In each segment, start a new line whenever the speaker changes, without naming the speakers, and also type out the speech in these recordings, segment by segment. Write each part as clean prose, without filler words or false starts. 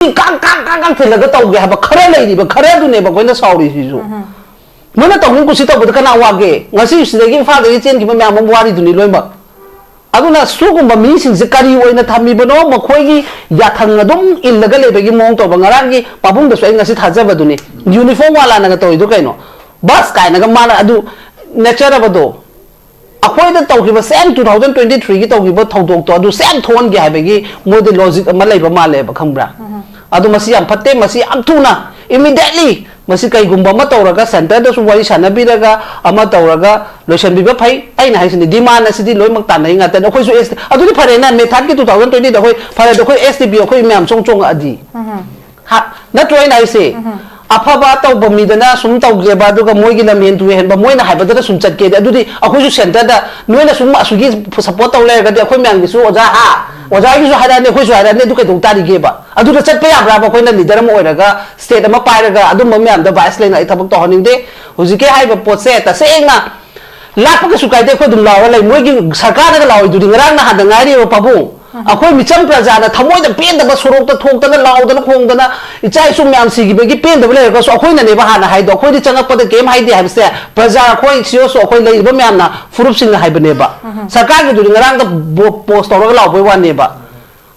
ꯀꯥꯡ ꯊꯤꯜꯂꯒ ꯇꯧꯒꯦ ꯍꯥꯏꯕ ꯈꯔ ꯂꯩꯔꯤꯕ ꯈꯔꯗꯨꯅꯦꯕ ꯑꯩꯈꯣꯏꯅ ꯁꯥꯎꯔꯤꯁꯤꯁꯨ ꯃꯣꯏꯅ ꯇꯧꯅꯤꯡ ꯀꯨꯁꯤ ꯇꯧꯕꯗ ꯀꯅꯥ ꯋꯥꯒꯦ ꯉꯁꯤ ꯁꯤꯗꯒꯤ ꯏꯝꯐꯥꯜꯗꯒꯤ ꯆꯦꯟꯈꯤꯕ ꯃꯌꯥꯝ ꯑꯃ ꯋꯥꯔꯤꯗꯨꯅꯤ ꯂꯣꯏꯅꯃꯛ ꯑꯗꯨꯅ ꯁꯨꯒꯨꯝꯕ ꯃꯤꯁꯤꯡꯁꯦ ꯀꯔꯤ ꯑꯣꯏꯅ ꯊꯝꯃꯤꯕꯅꯣ ꯃꯈꯣꯏꯒꯤ ꯌꯥꯊꯪ ꯑꯗꯨꯝ ꯏꯜꯂꯒ ꯂꯩꯕꯒꯤ ꯃꯑꯣꯡ ꯇꯧꯕ ꯉꯔꯥꯡꯒꯤ ꯄꯥꯕꯨꯡꯗꯁꯨ ꯑꯩ ꯉꯁꯤ ꯊꯥꯖꯕꯗꯨꯅꯤ ꯌꯨꯅꯤꯐꯣꯔꯝ ꯋꯥꯂꯥꯅꯒ ꯇꯧꯔꯤꯗꯣ ꯀꯩꯅꯣ ꯕꯁ ꯀꯥꯏꯅꯒ ꯃꯥꯅ ꯑꯗꯨ ꯅꯦꯆꯔꯕꯗꯣ ꯑꯩꯈꯣꯏꯗ ꯇꯧꯈꯤꯕ ꯁꯦꯝ 2023ꯒꯤ ꯇꯧꯈꯤꯕ ꯊꯧꯗꯣꯛꯇꯣ ꯑꯗꯨ ꯁꯦꯝ ꯊꯣꯛꯍꯟꯒꯦ ꯍꯥꯏꯕꯒꯤ ꯃꯣꯏꯗ ꯂꯣꯖꯤꯛ ꯑꯃ ꯂꯩꯕ ꯃꯥꯜꯂꯦꯕ ꯈꯪꯕ꯭ꯔꯥ ꯑꯗꯨ ꯃꯁꯤ ꯌꯥꯝ ꯐꯠꯇꯦ ꯃꯁꯤ ꯌꯥꯝ ꯊꯨꯅ ꯏꯃꯤꯗꯤꯌꯦꯠꯂꯤ ꯃꯁꯤ ꯀꯩꯒꯨꯝꯕ ꯑꯃ ꯇꯧꯔꯒ ꯁꯦꯟꯇꯔꯗꯁꯨ ꯋꯥꯔꯤ ꯁꯥꯟꯅꯕꯤꯔꯒ ꯑꯃ ꯇꯧꯔꯒ ꯂꯣꯏꯁꯤꯟꯕꯤꯕ ꯐꯩ ꯑꯩꯅ ꯍꯥꯏꯁꯤꯅꯤ ꯗꯤꯃꯥꯟ ꯑꯁꯤꯗꯤ ꯂꯣꯏꯅꯃꯛ ꯇꯥꯟꯅꯩ ꯉꯥꯛꯇꯅꯤ ꯑꯩꯈꯣꯏꯁꯨ ꯑꯗꯨꯗꯤ ꯐꯔꯦꯅ ꯃꯦꯊꯥꯠꯀꯤ 2020ꯗ ꯑꯩꯈꯣꯏ ꯐꯔꯦ ꯑꯩꯈꯣꯏ STB ꯑꯩꯈꯣꯏ ꯃꯌꯥꯝ ꯆꯣꯡꯉꯛꯑꯗꯤ ꯅꯠꯇ꯭ꯔꯣ ꯑꯩꯅ ꯍꯥꯏꯁꯦ ꯑꯐꯕ ꯇꯧꯕ ꯃꯤꯗꯅ ꯁꯨꯝ ꯇꯧꯒꯦꯕ ꯑꯗꯨꯒ ꯃꯣꯏꯒꯤ ꯂꯝꯍꯦꯟ ꯇꯨꯍꯦꯟꯕ ꯃꯣꯏꯅ ꯍꯥꯏꯕꯗꯅ ꯁꯨꯝ ꯆꯠꯀꯦꯗꯤ ꯑꯗꯨꯗꯤ ꯑꯩꯈꯣꯏꯁꯨ ꯁꯦꯟꯇꯔꯗ ꯅꯣꯏꯅ ꯁꯨꯝ ꯑꯁꯨꯒꯤ ꯁꯞꯄꯣꯔꯠ ꯇꯧ ꯂꯩꯔꯒꯗꯤ ꯑꯩꯈꯣꯏ ꯃꯌꯥꯝꯒꯤꯁꯨ ꯑꯣꯖꯥꯒꯤꯁꯨ ꯍꯥꯏꯔꯛꯑꯅꯤ ꯑꯩꯈꯣꯏꯁꯨ ꯍꯥꯏꯔꯛꯑꯅꯤ ꯑꯗꯨ ꯀꯩꯗꯧ ꯇꯥꯔꯤꯒꯦꯕ ꯑꯗꯨꯗ ꯆꯠꯄ ꯌꯥꯕ꯭ꯔꯥꯕ ꯑꯩꯈꯣꯏꯅ ꯂꯤꯗꯔ ꯑꯃ ꯑꯣꯏꯔꯒ ꯁ꯭ꯇꯦꯠ ꯑꯃ ꯄꯥꯏꯔꯒ ꯑꯗꯨꯝꯕ ꯃꯌꯥꯝꯗ ꯚꯥꯏꯁ ꯂꯩꯅ ꯑꯩ ꯊꯕꯛ ꯇꯧꯍꯟꯅꯤꯡꯗꯦ ꯍꯧꯖꯤꯛꯀꯤ ꯍꯥꯏꯔꯤꯕ ꯄꯣꯠꯁꯦ ꯇꯁꯦꯡꯅ ꯂꯥꯛꯄ ꯀꯩꯁꯨ ꯀꯥꯏꯗꯦ ꯑꯩꯈꯣꯏ ꯑꯗꯨꯝ ꯂꯥꯎꯔ ꯂꯩ ꯃꯣꯏꯒꯤ ꯁꯔꯀꯥꯔꯅꯒ ꯂꯥꯎꯏꯗꯨꯗꯤ ꯉꯔꯥꯡ ꯅꯍꯥꯟꯗ ꯉꯥꯏꯔꯤꯕ ꯄꯥꯕꯨꯡ ꯑꯩꯈꯣꯏ ꯃꯤꯆꯝ ꯄ꯭ꯔꯖꯥꯅ ꯊꯃꯣꯏꯗ ꯄꯦꯟꯗꯕ ꯁꯣꯔꯣꯛꯇ ꯊꯣꯛꯇꯅ ꯂꯥꯎꯗꯅ ꯈꯣꯡꯗꯅ ꯏꯆꯥ ꯏꯁꯨ ꯃꯌꯥꯝ ꯁꯤꯈꯤꯕꯒꯤ ꯄꯦꯟꯗꯕ ꯂꯩꯔꯒꯁꯨ ꯑꯩꯈꯣꯏꯅꯅꯦꯕ ꯍꯥꯟꯅ ꯍꯥꯏꯗꯣ ꯑꯩꯈꯣꯏꯗꯤ ꯆꯪꯉꯛꯄꯗ ꯀꯩꯝ ꯍꯥꯏꯗꯦ ꯍꯥꯏꯕꯁꯦ ꯄ꯭ꯔꯖꯥ ꯑꯩꯈꯣꯏ ꯁꯤꯌꯣꯁꯨ ꯑꯩꯈꯣꯏ ꯂꯩꯔꯤꯕ ꯃꯌꯥꯝꯅ ꯐꯨꯔꯨꯞꯁꯤꯡꯅ ꯍꯥꯏꯕꯅꯦꯕ ꯁꯔꯀꯥꯔꯒꯤꯗꯨꯗꯤ ꯉꯔꯥꯡꯗ ꯄꯣꯁ ꯇꯧꯔꯒ ꯂꯥꯎꯕꯩ ꯋꯥꯅꯦꯕ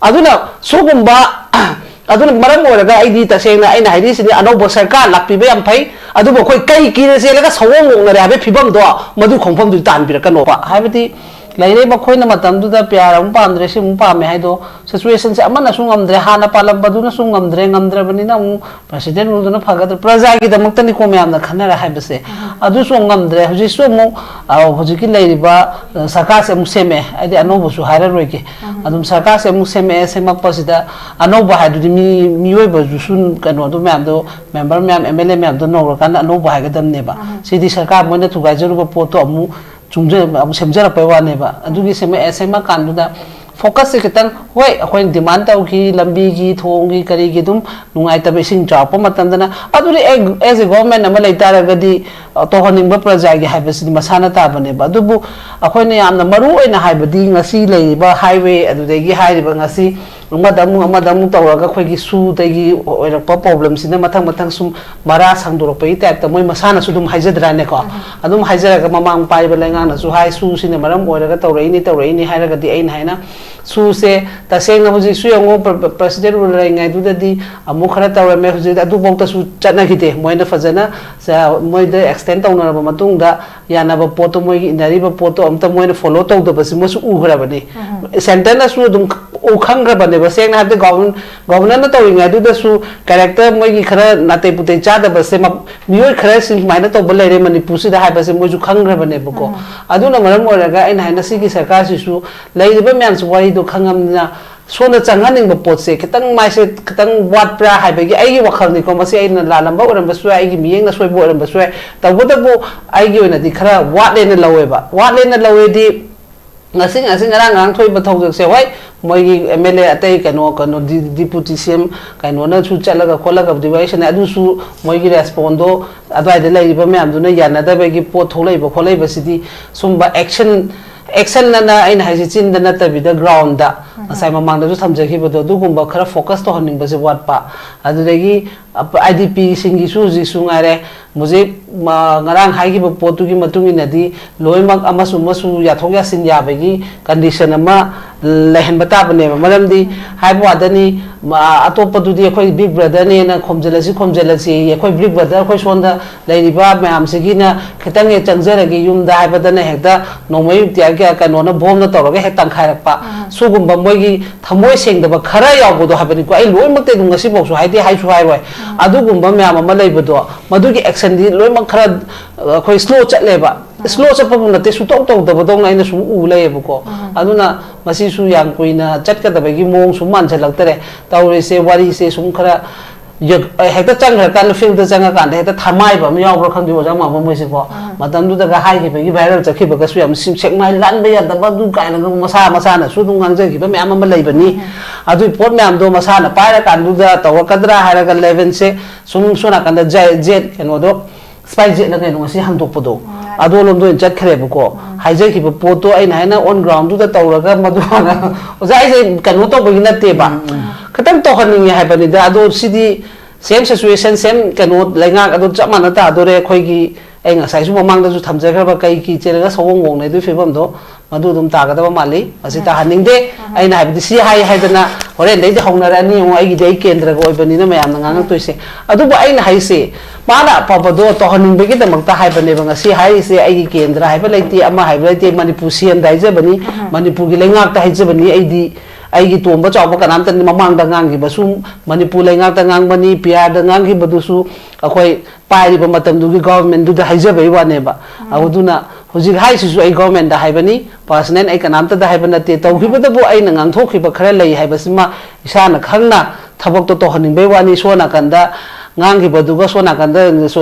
ꯑꯗꯨꯅ ꯁꯨꯒꯨꯝꯕ ꯑꯗꯨꯅ ꯃꯔꯝ ꯑꯣꯏꯔꯒ ꯑꯩꯗꯤ ꯇꯁꯦꯡꯅ ꯑꯩꯅ ꯍꯥꯏꯔꯤꯁꯤꯗꯤ ꯑꯅꯧꯕ ꯁꯔꯀꯥꯔ ꯂꯥꯛꯄꯤꯕ ꯌꯥꯝ ꯐꯩ ꯑꯗꯨꯕꯨ ꯑꯩꯈꯣꯏ ꯀꯩ ꯀꯤꯔ ꯆꯦꯜꯂꯒ ꯁꯑꯣꯡ ꯉꯣꯛꯅꯔꯦ ꯍꯥꯏꯕꯒꯤ ꯐꯤꯕꯝꯗꯣ ꯃꯗꯨ ꯈꯣꯡꯐꯝꯗꯨꯗꯤ ꯇꯥꯟꯕꯤꯔꯛꯀꯅꯣꯕ ꯍꯥꯏꯕꯗꯤ ꯂꯩꯔꯤꯕ ꯑꯩꯈꯣꯏꯅ ꯃꯇꯝꯗꯨꯗ ꯄꯤꯌꯥꯔ ꯑꯃꯨꯛ ꯄꯥꯝꯗ꯭ꯔꯦ ꯁꯤ ꯑꯃꯨꯛ ꯄꯥꯝꯃꯦ ꯍꯥꯏꯗꯣ ꯁꯤꯆꯨꯋꯦꯁꯟꯁꯦ ꯑꯃꯅꯁꯨ ꯉꯝꯗ꯭ꯔꯦ ꯍꯥꯟꯅ ꯄꯥꯜꯂꯝꯕꯗꯨꯅꯁꯨ ꯉꯝꯗ꯭ꯔꯕꯅꯤꯅ ꯑꯃꯨꯛ ꯄ꯭ꯔꯁꯤꯗꯦꯟ ꯔꯨꯜꯗꯨꯅ ꯐꯒꯗ꯭ꯔꯥ ꯄ꯭ꯔꯖꯥꯒꯤꯗꯃꯛꯇꯅꯤꯀꯣ ꯃꯌꯥꯝꯅ ꯈꯟꯅꯔ ꯍꯥꯏꯕꯁꯦ ꯑꯗꯨꯁꯨ ꯉꯝꯗ꯭ꯔꯦ ꯍꯧꯖꯤꯛꯁꯨ ꯑꯃꯨꯛ ꯍꯧꯖꯤꯛꯀꯤ ꯂꯩꯔꯤꯕ ꯁꯔꯀꯥꯔꯁꯦ ꯑꯃꯨꯛ ꯁꯦꯝꯃꯛꯑꯦ ꯍꯥꯏꯗꯤ ꯑꯅꯧꯕꯁꯨ ꯍꯥꯏꯔꯔꯣꯏꯒꯦ ꯑꯗꯨꯝ ꯁꯔꯀꯥꯔꯁꯦ ꯑꯃꯨꯛ ꯁꯦꯝꯃꯛꯄꯁꯤꯗ ꯑꯅꯧꯕ ꯍꯥꯏꯗꯨꯗꯤ ꯃꯤꯑꯣꯏꯕꯗꯨꯁꯨ ꯀꯩꯅꯣꯗꯣ ꯃꯌꯥꯝꯗꯣ ꯃꯦꯝꯕꯔ ꯃꯌꯥꯝ MLA ꯃꯌꯥꯝꯗꯣ ꯅꯧꯔꯀꯥꯟꯗ ꯑꯅꯧꯕ ꯍꯥꯏꯒꯗꯕꯅꯦꯕ ꯁꯤꯗꯤ ꯁꯔꯀꯥꯔ ꯃꯣꯏꯅ ꯊꯨꯒꯥꯏꯖꯔꯨꯕ ꯄꯣꯠꯇꯣ ꯑꯃꯨꯛ ꯑꯃꯨꯛ ꯁꯦꯝꯖꯔꯛꯄꯩ ꯋꯥꯅꯦꯕ ꯑꯗꯨꯒꯤ ꯁꯦꯝꯃꯀꯥꯟꯗꯨꯗ ꯐꯣꯀꯁꯁꯦ ꯈꯤꯇꯪ ꯍꯣꯏ ꯑꯩꯈꯣꯏꯅ ꯗꯤꯃꯥꯟ ꯇꯧꯈꯤ ꯂꯝꯕꯤꯒꯤ ꯊꯣꯡꯒꯤ ꯀꯔꯤꯒꯤ ꯑꯗꯨꯝ ꯅꯨꯡꯉꯥꯏꯇꯕ ꯏꯁꯤꯡ ꯆꯥꯎꯔꯛꯄ ꯃꯇꯝꯗꯅ ꯑꯗꯨꯗꯤ ꯑꯦꯖ ꯑꯦ ꯒꯣꯚꯔꯟꯃꯦꯟꯠ ꯑꯃ ꯂꯩꯇꯥꯔꯒꯗꯤ ꯇꯧꯍꯟꯅꯤꯡꯕ ꯄ꯭ꯔꯖꯥꯒꯤ ꯍꯥꯏꯕꯁꯤꯗꯤ ꯃꯁꯥꯅ ꯇꯥꯕꯅꯦꯕ ꯑꯗꯨꯕꯨ ꯑꯩꯈꯣꯏꯅ ꯌꯥꯝꯅ ꯃꯔꯨꯑꯣꯏꯅ ꯍꯥꯏꯕꯗꯤ ꯉꯁꯤ ꯂꯩꯔꯤꯕ ꯍꯥꯏꯋꯦ ꯑꯗꯨꯗꯒꯤ ꯍꯥꯏꯔꯤꯕꯉꯁꯤ ꯑꯃꯗ ꯑꯃꯨꯛ ꯇꯧꯔꯒ ꯑꯩꯈꯣꯏꯒꯤ ꯁꯨꯗꯒꯤ ꯑꯣꯏꯔꯛꯄ ꯄ꯭ꯔꯣꯕ꯭ꯂꯦꯝꯁꯤꯅ ꯃꯊꯪ ꯁꯨꯝ ꯃꯔꯥ ꯁꯪꯗꯣꯔꯛꯄꯒꯤ ꯇꯥꯏꯞꯇ ꯃꯣꯏ ꯃꯁꯥꯅꯁꯨ ꯑꯗꯨꯝ ꯍꯥꯏꯖꯗ꯭ꯔꯥꯅꯦꯀꯣ ꯑꯗꯨꯝ ꯍꯥꯏꯖꯔꯒ ꯃꯃꯥꯡ ꯄꯥꯏꯕ ꯂꯩꯉꯥꯛꯅꯁꯨ ꯍꯥꯏ ꯁꯨꯁꯤꯅ ꯃꯔꯝ ꯑꯣꯏꯔꯒ ꯇꯧꯔꯛꯏꯅꯤ ꯍꯥꯏꯔꯒꯗꯤ ꯑꯩꯅ ꯍꯥꯏꯅ ꯁꯨꯁꯦ ꯇꯁꯦꯡꯅ ꯍꯧꯖꯤꯛꯁꯨ ꯌꯦꯡꯉꯣ ꯄ꯭ꯔꯁꯤꯗꯦꯟ ꯔꯨꯜ ꯂꯩꯔꯤꯉꯩꯗꯨꯗꯗꯤ ꯑꯃꯨꯛ ꯈꯔ ꯇꯧꯔꯝꯃꯦ ꯍꯧꯖꯤꯛ ꯑꯗꯨꯐꯥꯎꯇꯁꯨ ꯆꯠꯅꯈꯤꯗꯦ ꯃꯣꯏꯅ ꯐꯖꯅ ꯃꯣꯏꯗ ꯑꯦꯛꯁꯇꯦꯟ ꯇꯧꯅꯔꯕ ꯃꯇꯨꯡꯗ ꯌꯥꯅꯕ ꯄꯣꯠꯇꯣ ꯃꯣꯏꯒꯤ ꯏꯟꯅꯔꯤꯕ ꯄꯣꯠꯇꯣ ꯑꯝꯇ ꯃꯣꯏꯅ ꯐꯣꯂꯣ ꯇꯧꯗꯕꯁꯤ ꯃꯣꯏꯁꯨ ꯎꯈ꯭ꯔꯕꯅꯤ ꯁꯦꯟꯇꯔꯅꯁꯨ ꯑꯗꯨꯝ ꯈꯪꯈ꯭ꯔꯕꯅꯦꯕ ꯁꯦꯡꯅ ꯍꯥꯏꯕꯗꯤ ꯒꯣꯚꯔꯅꯔꯅ ꯇꯧꯔꯤꯉꯩꯗꯨꯗꯁꯨ ꯀꯦꯔꯦꯛꯇꯔ ꯃꯣꯏꯒꯤ ꯈꯔ ꯅꯥꯇꯩ ꯄꯨꯇꯩ ꯆꯥꯗꯕꯁꯦ ꯃꯤꯑꯣꯏ ꯈꯔ ꯁꯨꯃꯥꯏꯅ ꯇꯧꯕ ꯂꯩꯔꯦ ꯃꯅꯤꯄꯨꯔꯁꯤꯗ ꯍꯥꯏꯕꯁꯦ ꯃꯣꯏꯁꯨ ꯈꯪꯈ꯭ꯔꯕꯅꯦꯕꯀꯣ ꯑꯗꯨꯅ ꯃꯔꯝ ꯑꯣꯏꯔꯒ ꯑꯩꯅ ꯍꯥꯏꯅ ꯁꯤꯒꯤ ꯁꯔꯀꯥꯔꯁꯤꯁꯨ ꯂꯩꯔꯤꯕ ꯃꯌꯥꯝꯁꯨ ꯋꯥꯔꯤꯗꯣ ꯈꯪꯉꯝꯅꯤꯅ ꯁꯣꯝꯗ ꯆꯪꯍꯟꯅꯤꯡꯕ ꯄꯣꯠꯁꯦ ꯈꯤꯇꯪ ꯃꯥꯏꯁꯦ ꯈꯤꯇꯪ ꯋꯥꯠꯄ꯭ꯔꯥ ꯍꯥꯏꯕꯒꯤ ꯑꯩꯒꯤ ꯋꯥꯈꯜꯅꯤꯀꯣ ꯃꯁꯤ ꯑꯩꯅ ꯂꯥꯜꯂꯝꯕ ꯑꯣꯏꯔꯝꯕꯁꯨ ꯌꯥꯏ ꯑꯩꯒꯤ ꯃꯤꯠꯌꯦꯡꯅ ꯁꯣꯏꯕ ꯑꯣꯏꯔꯝꯕꯁꯨ ꯌꯥꯏ ꯇꯧꯕꯇꯕꯨ ꯑꯩꯒꯤ ꯑꯣꯏꯅꯗꯤ ꯈꯔ ꯋꯥꯠꯂꯦꯅ ꯂꯧꯋꯦꯕ ꯋꯥꯠꯂꯦꯅ ꯂꯧꯋꯦꯗꯤ ꯉꯁꯤ ꯉꯔꯥꯡ ꯊꯣꯛꯏꯕ ꯊꯧꯗꯣꯛꯁꯦ ꯍꯣꯏ ꯃꯣꯏꯒꯤ MLA ꯑꯇꯩ ꯀꯩꯅꯣ ꯗꯤꯄꯨꯇꯤ CM ꯀꯩꯅꯣꯅꯁꯨ ꯆꯠꯂꯒ ꯈꯣꯠꯂꯒꯕꯨꯗꯤ ꯋꯥꯔꯤ ꯁꯥꯟꯅꯩ ꯑꯗꯨꯁꯨ ꯃꯣꯏꯒꯤ ꯔꯦꯁꯄꯣꯟꯗꯣ ꯑꯗꯨꯋꯥꯏꯗ ꯂꯩꯔꯤꯕ ꯃꯌꯥꯝꯗꯨꯅ ꯌꯥꯅꯗꯕꯒꯤ ꯄꯣꯠ ꯊꯣꯛꯂꯛꯏꯕ ꯈꯣꯠꯂꯛꯏꯕꯁꯤꯗꯤ ꯁꯨꯝꯕ ꯑꯦꯛꯁꯟꯅ ꯑꯩꯅ ꯍꯥꯏꯁꯤ ꯆꯤꯟꯗ ꯅꯠꯇꯕꯤꯗ ꯒ꯭ꯔꯥꯎꯟꯗ ꯉꯁꯥꯏ ꯃꯃꯥꯡꯗꯁꯨ ꯊꯝꯖꯈꯤꯕꯗꯣ ꯑꯗꯨꯒꯨꯝꯕ ꯈꯔ ꯐꯣꯀꯁ ꯇꯧꯍꯟꯅꯤꯡꯕꯁꯦ ꯋꯥꯠꯄ ꯑꯗꯨꯗꯒꯤ IDPꯁꯤꯡꯒꯤꯁꯨ ꯍꯧꯖꯤꯛꯁꯨ ꯉꯥꯏꯔꯦ ꯍꯧꯖꯤꯛ ꯉꯔꯥꯡ ꯍꯥꯏꯈꯤꯕ ꯄꯣꯠꯇꯨꯒꯤ ꯃꯇꯨꯡ ꯏꯟꯅꯗꯤ ꯂꯣꯏꯅꯃꯛ ꯑꯃꯁꯨ ꯌꯥꯊꯣꯛ ꯌꯥꯁꯤꯟ ꯌꯥꯕꯒꯤ ꯀꯟꯗꯤꯁꯟ ꯑꯃ ꯂꯩꯍꯟꯕ ꯇꯥꯕꯅꯦꯕ ꯃꯔꯝꯗꯤ ꯍꯥꯏꯕ ꯋꯥꯗꯅꯤ ꯑꯇꯣꯞꯄꯗꯨꯗꯤ ꯑꯩꯈꯣꯏ ꯕꯤగ్ ꯕ꯭ꯔꯗꯔꯅꯦꯅ ꯈꯣꯝꯖꯤꯜꯂꯁꯤ ꯑꯩꯈꯣꯏ ꯕꯤగ్ ꯕ꯭ꯔꯗꯔ ꯑꯩꯈꯣꯏ ꯁꯣꯝꯗ ꯂꯩꯔꯤꯕ ꯃꯌꯥꯝꯁꯤꯒꯤꯅ ꯈꯤꯇꯪ ꯍꯦꯛ ꯆꯪꯖꯔꯒꯦ ꯌꯨꯝꯗ ꯍꯥꯏꯕꯗꯅ ꯍꯦꯛꯇ ꯅꯣꯡꯃꯩ ꯀꯩꯅꯣꯅ ꯕꯣꯝꯅ ꯇꯧꯔꯒ ꯍꯦꯛ ꯇꯪꯈꯥꯏꯔꯛꯄ ꯁꯨꯒꯨꯝꯕ ꯃꯣꯏꯒꯤ ꯊꯃꯣꯏ ꯁꯦꯡꯗꯕ ꯈꯔ ꯌꯥꯎꯕꯗꯣ ꯍꯥꯏꯕꯅꯤꯀꯣ ꯑꯩ ꯂꯣꯏꯅꯃꯛꯇꯤ ꯑꯗꯨꯝ ꯉꯁꯤꯐꯥꯎꯁꯨ ꯍꯥꯏꯁꯨ ꯍꯥꯏꯔꯣꯏ ꯑꯗꯨꯒꯨꯝꯕ ꯃꯌꯥꯝ ꯑꯃ ꯂꯩꯕꯗꯣ ꯃꯗꯨꯒꯤ ꯑꯦꯛꯁꯟꯗꯤ ꯂꯣꯏꯅꯃꯛ ꯈꯔ ꯑꯩꯈꯣꯏ ꯁ꯭ꯂꯣ ꯆꯠꯂꯦꯕ ꯁ꯭ꯂꯣ ꯆꯠꯄꯕꯨ ꯅꯠꯇꯦ ꯁꯨꯇꯧ ꯇꯧꯗꯕꯗꯧꯅ ꯑꯩꯅ ꯁꯨꯝ ꯂꯩꯌꯦꯕꯀꯣ ꯑꯗꯨꯅ ꯃꯁꯤꯁꯨ ꯌꯥꯝ ꯀꯨꯏꯅ ꯆꯠꯀꯗꯕꯒꯤ ꯃꯑꯣꯡ ꯁꯨꯝ ꯃꯥꯟꯁꯤꯜꯂꯛꯇꯔꯦ ꯇꯧꯔꯤꯁꯦ ꯋꯥꯔꯤꯁꯦ ꯁꯨꯝ ꯈꯔ ꯍꯦꯛꯇ ꯆꯪꯈ꯭ꯔꯀꯥꯟꯗ ꯐꯤꯜꯗ ꯆꯪꯉꯀꯥꯟꯗ ꯍꯦꯛꯇ ꯊꯃꯥꯏꯕ ꯑꯃ ꯌꯥꯎꯕ꯭ꯔꯥ ꯈꯪꯗꯦ ꯑꯣꯖꯥ ꯃꯥꯝꯃ ꯃꯣꯏꯁꯤꯀꯣ ꯃꯇꯝꯗꯨꯗꯒ ꯍꯥꯏꯈꯤꯕꯒꯤ ꯚꯥꯏꯔꯦꯜ ꯆꯠꯈꯤꯕꯒꯁꯨ ꯌꯥꯝ ꯁꯦꯛꯃꯥꯏ ꯂꯥꯟꯕ ꯌꯥꯗꯕ ꯑꯗꯨ ꯀꯥꯏꯅꯒ ꯃꯁꯥꯅꯁꯨ ꯑꯗꯨꯝ ꯉꯥꯡꯖꯈꯤꯕ ꯃꯌꯥꯝ ꯑꯃ ꯂꯩꯕꯅꯤ ꯑꯗꯨꯒꯤ ꯄꯣꯠ ꯃꯌꯥꯝꯗꯣ ꯃꯁꯥꯅ ꯄꯥꯏꯔꯀꯥꯟꯗꯨꯗ ꯇꯧꯔꯛꯀꯗ꯭ꯔꯥ ꯍꯥꯏꯔꯒ ꯂꯦꯚꯦꯜꯁꯦ ꯁꯨꯝ ꯅꯥꯀꯟꯗ ꯖꯦꯠ ꯀꯩꯅꯣꯗꯣ ꯁ꯭ꯄꯥꯏ ꯖꯦꯠꯅ ꯀꯩꯅꯣ ꯉꯁꯤ ꯍꯟꯗꯣꯛꯄꯗꯣ ꯑꯗꯣꯂꯣꯝꯗ ꯆꯠꯈ꯭ꯔꯦꯕꯀꯣ ꯍꯥꯏꯖꯈꯤꯕ ꯄꯣꯠꯇꯣ ꯑꯩꯅ ꯍꯥꯏꯅ ꯑꯣꯟ ꯒ꯭ꯔꯥꯎꯟꯗꯨꯗ ꯇꯧꯔꯒ ꯃꯗꯨꯅ ꯑꯣꯖꯥ ꯑꯩꯁꯦ ꯀꯩꯅꯣ ꯇꯧꯕꯒꯤ ꯅꯠꯇꯦꯕ ꯈꯤꯇꯪ ꯇꯧꯍꯟꯅꯤꯡꯉꯦ ꯍꯥꯏꯕꯅꯤꯗ ꯑꯗꯣ ꯁꯤꯗꯤ ꯁꯦꯝ ꯁꯤꯆꯨꯋꯦꯁꯟ ꯁꯦꯝ ꯀꯩꯅꯣ ꯂꯩꯉꯥꯛ ꯑꯗꯨ ꯆꯞ ꯃꯥꯟꯅ ꯇꯥꯗꯣꯔꯦ ꯑꯩꯈꯣꯏꯒꯤ ꯑꯩ ꯉꯁꯥꯏꯁꯨ ꯃꯃꯥꯡꯗꯁꯨ ꯊꯝꯖꯈ꯭ꯔꯕ ꯀꯩ ꯆꯦꯜꯂꯒ ꯁꯑꯣꯡ ꯋꯣꯡꯅꯩꯗꯨꯒꯤ ꯐꯤꯕꯝꯗꯣ ꯃꯗꯨ ꯑꯗꯨꯝ ꯇꯥꯒꯗꯕ ꯃꯥꯜꯂꯤ ꯃꯁꯤ ꯇꯥꯍꯟꯅꯤꯡꯗꯦ ꯑꯩꯅ ꯍꯥꯏꯕꯗꯤ ꯁꯤ ꯍꯥꯏꯗꯅ ꯍꯣꯔꯦꯟꯗꯩꯗꯤ ꯍꯧꯅꯔꯛꯑꯅꯤ ꯌꯦꯡꯉꯣ ꯑꯩꯒꯤꯗꯤ ꯑꯩ ꯀꯦꯟꯗ꯭ꯔꯒ ꯑꯣꯏꯕꯅꯤꯅ ꯃꯌꯥꯝꯅ ꯉꯥꯡꯉꯛꯇꯣꯏꯁꯦ ꯑꯗꯨꯕꯨ ꯑꯩꯅ ꯍꯥꯏꯁꯦ ꯃꯥꯅ ꯑꯐꯕꯗꯣ ꯇꯧꯍꯟꯅꯤꯡꯕꯒꯤꯗꯃꯛꯇ ꯍꯥꯏꯕꯅꯦꯕ ꯉꯁꯤ ꯍꯥꯏꯔꯤꯁꯦ ꯑꯩꯒꯤ ꯀꯦꯟꯗ꯭ꯔ ꯍꯥꯏꯕ ꯂꯩꯇꯦ ꯑꯃ ꯍꯥꯏꯕ ꯂꯩꯇꯦ ꯃꯅꯤꯄꯨꯔ ꯁꯤꯑꯦꯝꯗ ꯍꯥꯏꯖꯕꯅꯤ ꯃꯅꯤꯄꯨꯔꯒꯤ ꯂꯩꯉꯥꯛꯇ ꯍꯥꯏꯖꯕꯅꯤ ꯑꯩꯗꯤ ꯑꯩꯒꯤ ꯇꯣꯝꯕ ꯆꯥꯎꯕ ꯀꯅꯥꯝꯇ ꯃꯃꯥꯡꯗ ꯉꯥꯡꯈꯤꯕꯁꯨ ꯃꯅꯤꯄꯨꯔ ꯂꯩꯉꯥꯛꯇ ꯉꯥꯡꯕꯅꯤ ꯄꯤ ꯑꯥꯔꯗ ꯉꯥꯡꯈꯤꯕꯗꯨꯁꯨ ꯑꯩꯈꯣꯏ ꯄꯥꯏꯔꯤꯕ ꯃꯇꯝꯗꯨꯒꯤ ꯒꯣꯚꯔꯟꯃꯦꯟꯠꯗꯨꯗ ꯍꯥꯏꯖꯕꯩ ꯋꯥꯅꯦꯕ ꯑꯗꯨꯅ ꯍꯧꯖꯤꯛ ꯍꯥꯏꯁꯤꯁꯨ ꯑꯩ ꯒꯣꯚꯔꯟꯃꯦꯟꯠꯗ ꯍꯥꯏꯕꯅꯤ ꯄꯔꯁꯅꯦꯜ ꯑꯩ ꯀꯅꯥꯝꯇꯗ ꯍꯥꯏꯕ ꯅꯠꯇꯦ ꯇꯧꯈꯤꯕꯗꯕꯨ ꯑꯩꯅ ꯉꯥꯡꯊꯣꯛꯈꯤꯕ ꯈꯔ ꯂꯩ ꯍꯥꯏꯕꯁꯤꯃ ꯏꯁꯥꯅ ꯈꯪꯅ ꯊꯕꯛꯇꯣ ꯇꯧꯍꯟꯅꯤꯡꯕꯩ ꯋꯥꯅꯤ ꯁꯣ ꯅꯥꯀꯟꯗ ꯉꯥꯡꯈꯤꯕꯗꯨꯒ ꯁꯣ ꯅꯥꯀꯟꯗ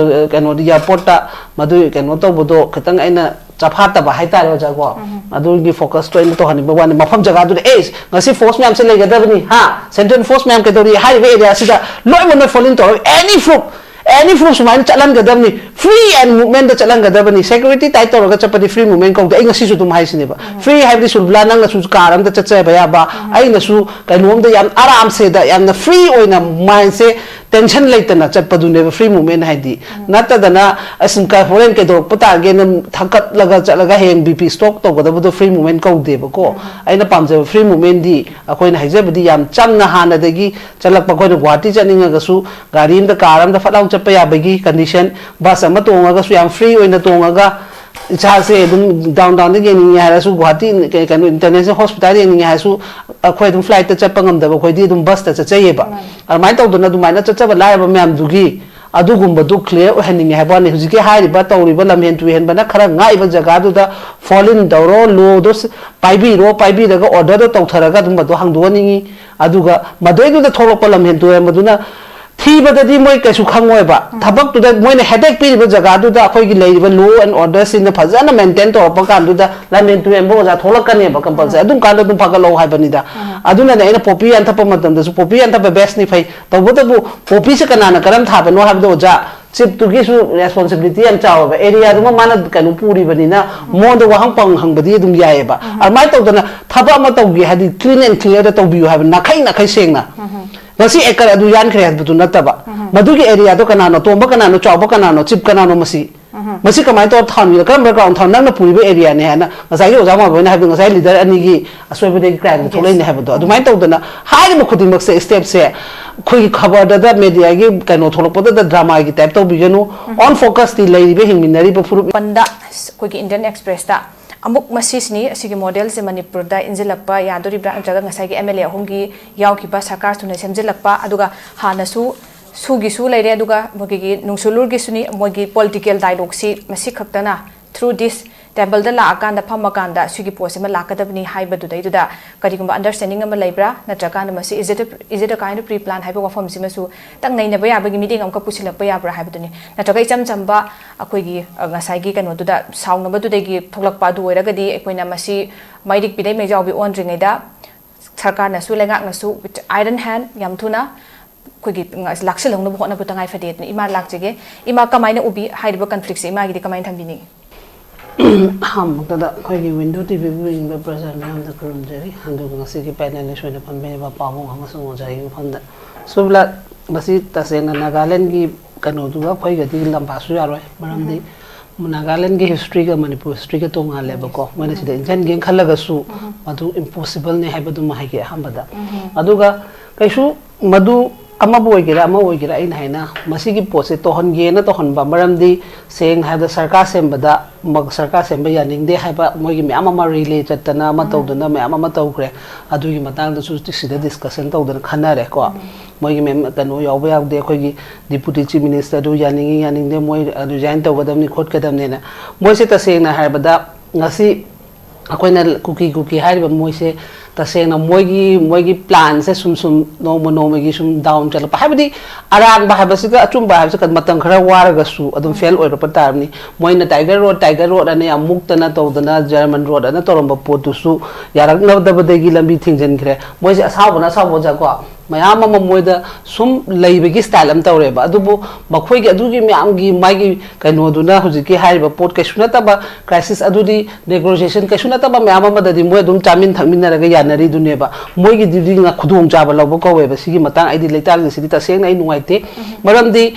ꯀꯩꯅꯣꯗꯤ ꯏꯌꯥꯔꯄꯣꯔꯠꯇ ꯃꯗꯨ ꯀꯩꯅꯣ ꯇꯧꯕꯗꯣ ꯈꯤꯇꯪ ꯑꯩꯅ ꯆꯐꯥꯠꯇꯕ ꯍꯥꯏꯇꯥꯔꯦ ꯑꯣꯖꯥꯀꯣ ꯑꯗꯨꯒꯤ ꯐꯣꯀꯁꯇꯣ ꯑꯩꯅ ꯇꯧꯍꯟꯅꯤꯡꯕ ꯋꯥꯅꯤ ꯃꯐꯝ ꯖꯒꯥꯗꯨꯗ ꯉꯁꯤ ꯐꯣꯔꯁ ꯃꯌꯥꯝꯁꯦ ꯂꯩꯒꯗꯕꯅꯤ ꯁꯦꯟꯇ꯭ꯔꯦꯜ ꯐꯣꯔꯁ ꯃꯌꯥꯝ ꯀꯩꯗꯧꯔꯤ ꯍꯥꯏꯔꯤꯕ ꯑꯦꯔꯤꯌꯥꯁꯤꯗ ꯂꯣꯏꯅꯃꯛ ꯐꯣꯂꯣꯏꯡ ꯇꯧꯔꯒ any fruit sumain chalan gadabni free and movement da chalan gadabni security tight tawraga chapadi free movement kawde ai ngasi su dum haisine ba free habdi sulbla nang su karam da chacha ba ya ba ai na su kainom da yam aram se da yam na free oina mind se tension leitana chapadu ne free movement haidi nata dana asim ka foreign ke do pata ge nam thakat laga chalaga heng bp stock to gadabdu free movement kawde ba ko aina pamje free movement di akoina haijabdi yam changna hana dagi chalak pa koina guwahati chaninga ga su gari da karam da fatlaw chappa ya bagi condition bus ama tonga su yam free oina tonga ga इच्छा से down दे गेनी हारसु गुवाहाटी कनो international hospital गेनी हासु अखोय दुम flight त चप्पा ngam खोयदी दुम बस त चचेबा अरमाय तौदना दुमायना चचबा लायबा ma'am दुगी अदुगुम्बा दु क्लियर ओहनिंग हाबाने हुजिके हारिबा तौरिबा लमहेन तुहेनबना खरा ngai जगह दुदा fall in तौरो low those पाइबीरगा order दो तौथरगा दुम बदो हांगदोनिंगी अदुगा मदोयदुदा थोलपा लमहेन तुहे मदुना थीबददी मोय कैसु खंगोयबा थबक मोयने हेडेक पीरिबा जगह अखोयगी लेरिबा लो एंड ऑर्डर सिन फजना मेंटेन तौरपा कांदुदा लामेन तुएंबो ओजा थोलकनेबा कंपलसरी अदुम कांदा दुम फगलो हाइबनिदा अदुना ने पोपी अंथपा मतमदसु पोपी अंथपा बेस्ट नि फै तबुतबु पोपी से कनाना करम थाबनो हाबदो ओजा चिप तुगिसु रेस्पोंसिबिलिटी एम चावबा एरिया दुमा माना कनु पुरी बनिना मोंद वहां पंग हंगबदी दुम यायबा अरमाय तौदना थबा म तौगी हादि क्लीन एंड क्लियर दा तौबियु हाब नाखै सेंगना ngasi ekar adu yan khre hadu nataba madugi area do kanano tomba kanano chawba kanano chip kanano masi kamai to thon ni kam background thon nang na puri area ne hana ngasai yo jama boina habi ngasai leader ani gi asoi bede crime tholai ne habdo adu mai tawdana hai mo khuding mak se step se khoi khabar da media gi kano tholok da drama gi type to bigenu on focus ti lai be hingminari ba furu
panda koi gi Indian Express ta amuk masisni asigi model se manipur da injilakpa yadori bra jaga ngasai gi MLA ahumgi yaukiba sarkar thune semjilakpa aduga hanasu sugi su leire aduga mogi nungsulur gi suni mogi political dialogue si masi khaktana through this table da la akanda phamakanda sugi pose ma lakadabni haibadu daiduda karigumba understanding ama leibra natraka na masi is it a kind of pre plan haiba wafam simasu tang nei na ba yabagi meeting amka pusilakpa yabra haibaduni natraka icham chamba akoigi ngasai gi kano duda saung nabadu degi thoklakpa du oiragadi ekoina masi maidik pidai mejawbi onringai da sarkar na su lengak na su with iron hand yam thuna koigi laksil hongna bhona bu tangai fade ima lakjege ima kamaina ubi haiba conflict se ima gi kamain thambini
ham tada khoigi window tv viewing the present nam the room jeri handu ngasi ki panel ne soina pambe ba pawong hanga sungo jai famda subla basi tasena nagaland gi kano duga khoiga di lamba su yaroi maramdi nagaland gi history ga manipur history ga tonga leba ko mane sida injan gen khalaga su madu impossible ne haibadu ma haige hambada aduga kaisu madu ama boigira ina haina masigi pose tohon ge na tohon ba maramdi seng hada sarkar sembada mag sarkar semba yaning de haiba moigi me ama relay chatana ma tawduna me ama tawkre adugi matang da su sida discussion tawdana khanare ko moigi me kanu yawba yawde khoigi deputy chief minister du yaning de moi adu jain tawgadamni khot kadamne na moi se ta seng na haibada ngasi akoina kuki haiba moi se tasena moigi plan se sum no gi sum down chala pa habdi arang ba habasi ka achum ba habasi ka matang khara waraga su adum fail oiro patarni moina tiger road ane amukta na tawdana German road ana toromba potu su yarak na dabadegi lambi thingjan khre moi se asabona ja ko mayam ama moida sum leibagi style am tawreba adubu makhoi gi adugi myam gi magi kaino duna hujiki haiba pot kaisuna taba crisis adudi negotiation kaisuna taba myam ama dadi moi dum chamin thangmin raga yanari duneba moi gi didi nga khudong jaba lawbo kaweba sigi matang aidi leital gi sidi ta seng ai nuaite maramdi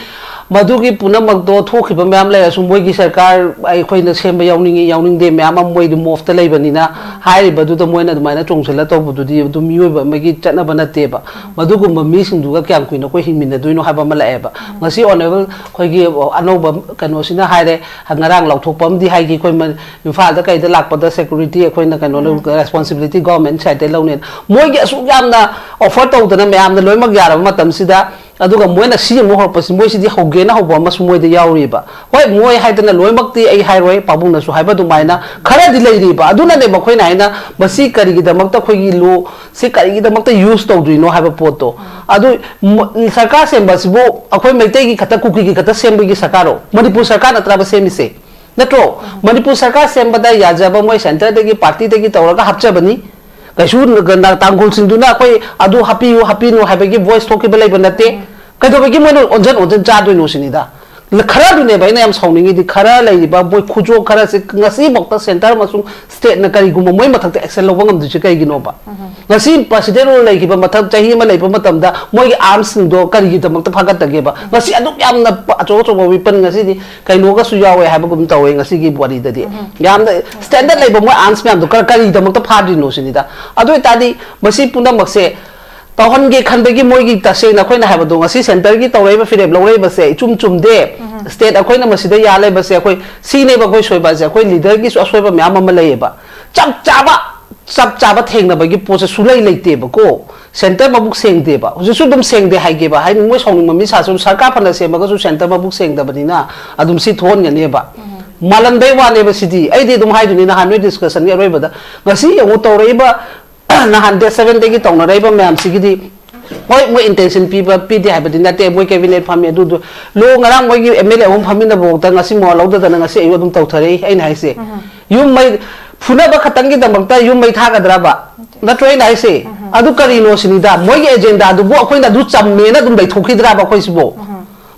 madugi punamak do thokiba myam lai asu moi gi sarkar ai khoina semba yawning de myam am moi du mofta leibanina haiba du da moina dumaina chongchela tawbududi du miyoba magi chatna banateba madugumba mi singduga kyam kuina ko himina duino haba malaeba ngasi honorable khoigi anoba kano sina haire hangarang lauthopam di haigi khoi man infal da kai da lakpada security khoina kano responsibility government side de lawnen moigi asu yamna offer tawdana myam na loimak yaraba matam sida aduga moina si mo horpasi moi sidi hogena hoba mas moi de yauriba hoi moi haidana loimak ti ai hairoi pabungna su haiba dumaina khara di leiriba aduna ne bakhoina haina basi karigi damakta khoigi lo si karigi damakta use tawduino haiba poto adu sarkar semba sibo akhoi meitei gi khata kuki gi khata sembi gi sakaro manipur sarkar natra ba semise natro manipur sarkar semba da yajaba moi center de gi party de gi tawraga hapchabani kaisu na Tangkhul singduna akhoi adu hapinu haibagi voice thokiba leiba nate kaidobagi mono onjan chadoino sinida khara dune bai na yam sauningi di khara leiba boy khujo khara se ngasi bokta center masung state na kari guma moi mathak action lobang am du kai gino ba ngasi president ro lei ba mathak chahi ma leiba matam da moi gi arms do kari gi tamak ta phagat ta ge ba ngasi adu yam na acho weapon ngasi di kaino ga su yawe ha ba gum tawe ngasi gi body da di yam da standard leiba moi arms me am do kari tamak ta phadi no sinida adu tadi masi puna makse tawon ge khanbegi moigi tase na khoina haba do ngasi center gi tawrei ba fireb lorei ba se chum de state akhoina masida ya lai ba se khoi sine ba khoi soi ba se khoi leader gi soi ba myam ma lai ba chap chaba thengna ba gi pose sulai leite ba ko center ma buk seng de ba hu su dum seng de hai ge ba hai moi song mami sa su sarkar phana se ma ga su center ma buk seng da ba ni na adum si thon ne ba malan bei wa ne ba sidi ai de dum hai du ni na hanwe discussion ni roi ba da ngasi yo tawrei ba na 107 degi tongna raiba myam sigidi hoi mo intention piba pidi habadi nate mo cabinet phami du lo ngarang mo gi MLA hom phami na bok ta ngasi mo lo da na ngasi ayo dum tawthare ai na haise yum mai phuna ba khatang gi damakta yum mai tha gadra ba na train haise adu kari no sinida mo gi agenda du bo khoi na du chamme na dum dai thokidra ba khoi sibo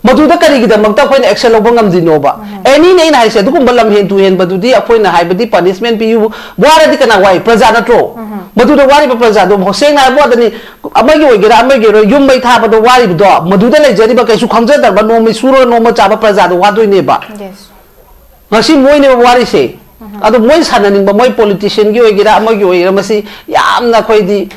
maduda kari gi damakta khoi na action lobang am dino ba any nei na haise du kum balam hen tu hen badudi akhoi na haibadi punishment pi yu bwara di kana wai praja na tro maduda wari praja do hoseng na bo dani amagi ogira amagi ro yum mai tha ba do wari do maduda le jari ba kaisu khangja dar ba no mi suro no ma cha ba praja do wa do ne ba yes ngasi moi ne wari se adu moi sananing ba moi politician gi ogira amagi ogira masi yamna khoi di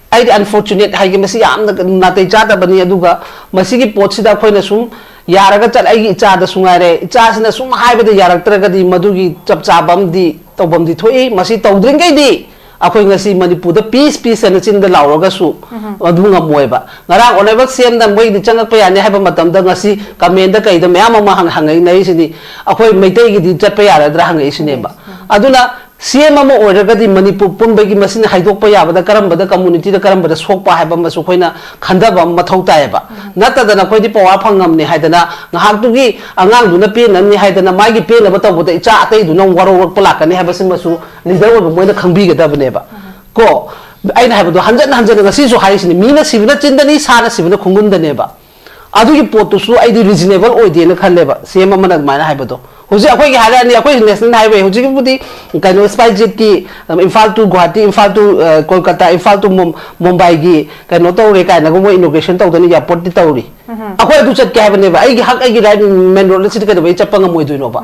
ai unfortunate hai gi masi yamna na te cha da bani aduga masi gi pot sida khoi na sum yaraga chat ai gi cha da sungare cha sina sum hai ba da yarak tra ga di madugi chap cha bam di tobam di thoi masi tawdring gai di akhoi ngasi manipur da peace and chin da lauraga su adunga moiba ngara onebak sem da moi di changak pa yani haiba matam da ngasi comment da kai da myam ma hangai nai sini akhoi meitei gi di chat pa yara dra hangai sine ba aduna CM ama oiragadi manipur punbagi masina haidok pa yaba da karamba da community da karamba da sok pa haiba masu khoina khandaba mathau tai ba nata da na khoi di pawa phangam ne haidana ngahak tu gi angang du na pe nan ni haidana mai gi pe na ba taw da icha atai du na waro wak pala ka ne haiba sim masu leader wa moi na khangbi ga da bane ba ko ai na haiba do hanjan ga si su hai sini mina sibna chindani sana sibna khungun da ne ba adu gi pot tu su ai di reasonable oi de na khalle ba CM ama na mai na haiba do huji akhoi gi hara ni akhoi national highway huji gi budi kaino spice jet ki Imphal to Guwahati Imphal to Kolkata Imphal to Mumbai gi kaino to re kai na go inauguration to dani airport ti tawri akhoi du chat kai bane ba ai gi hak ai gi right main road sit ka do chapang moi du no ba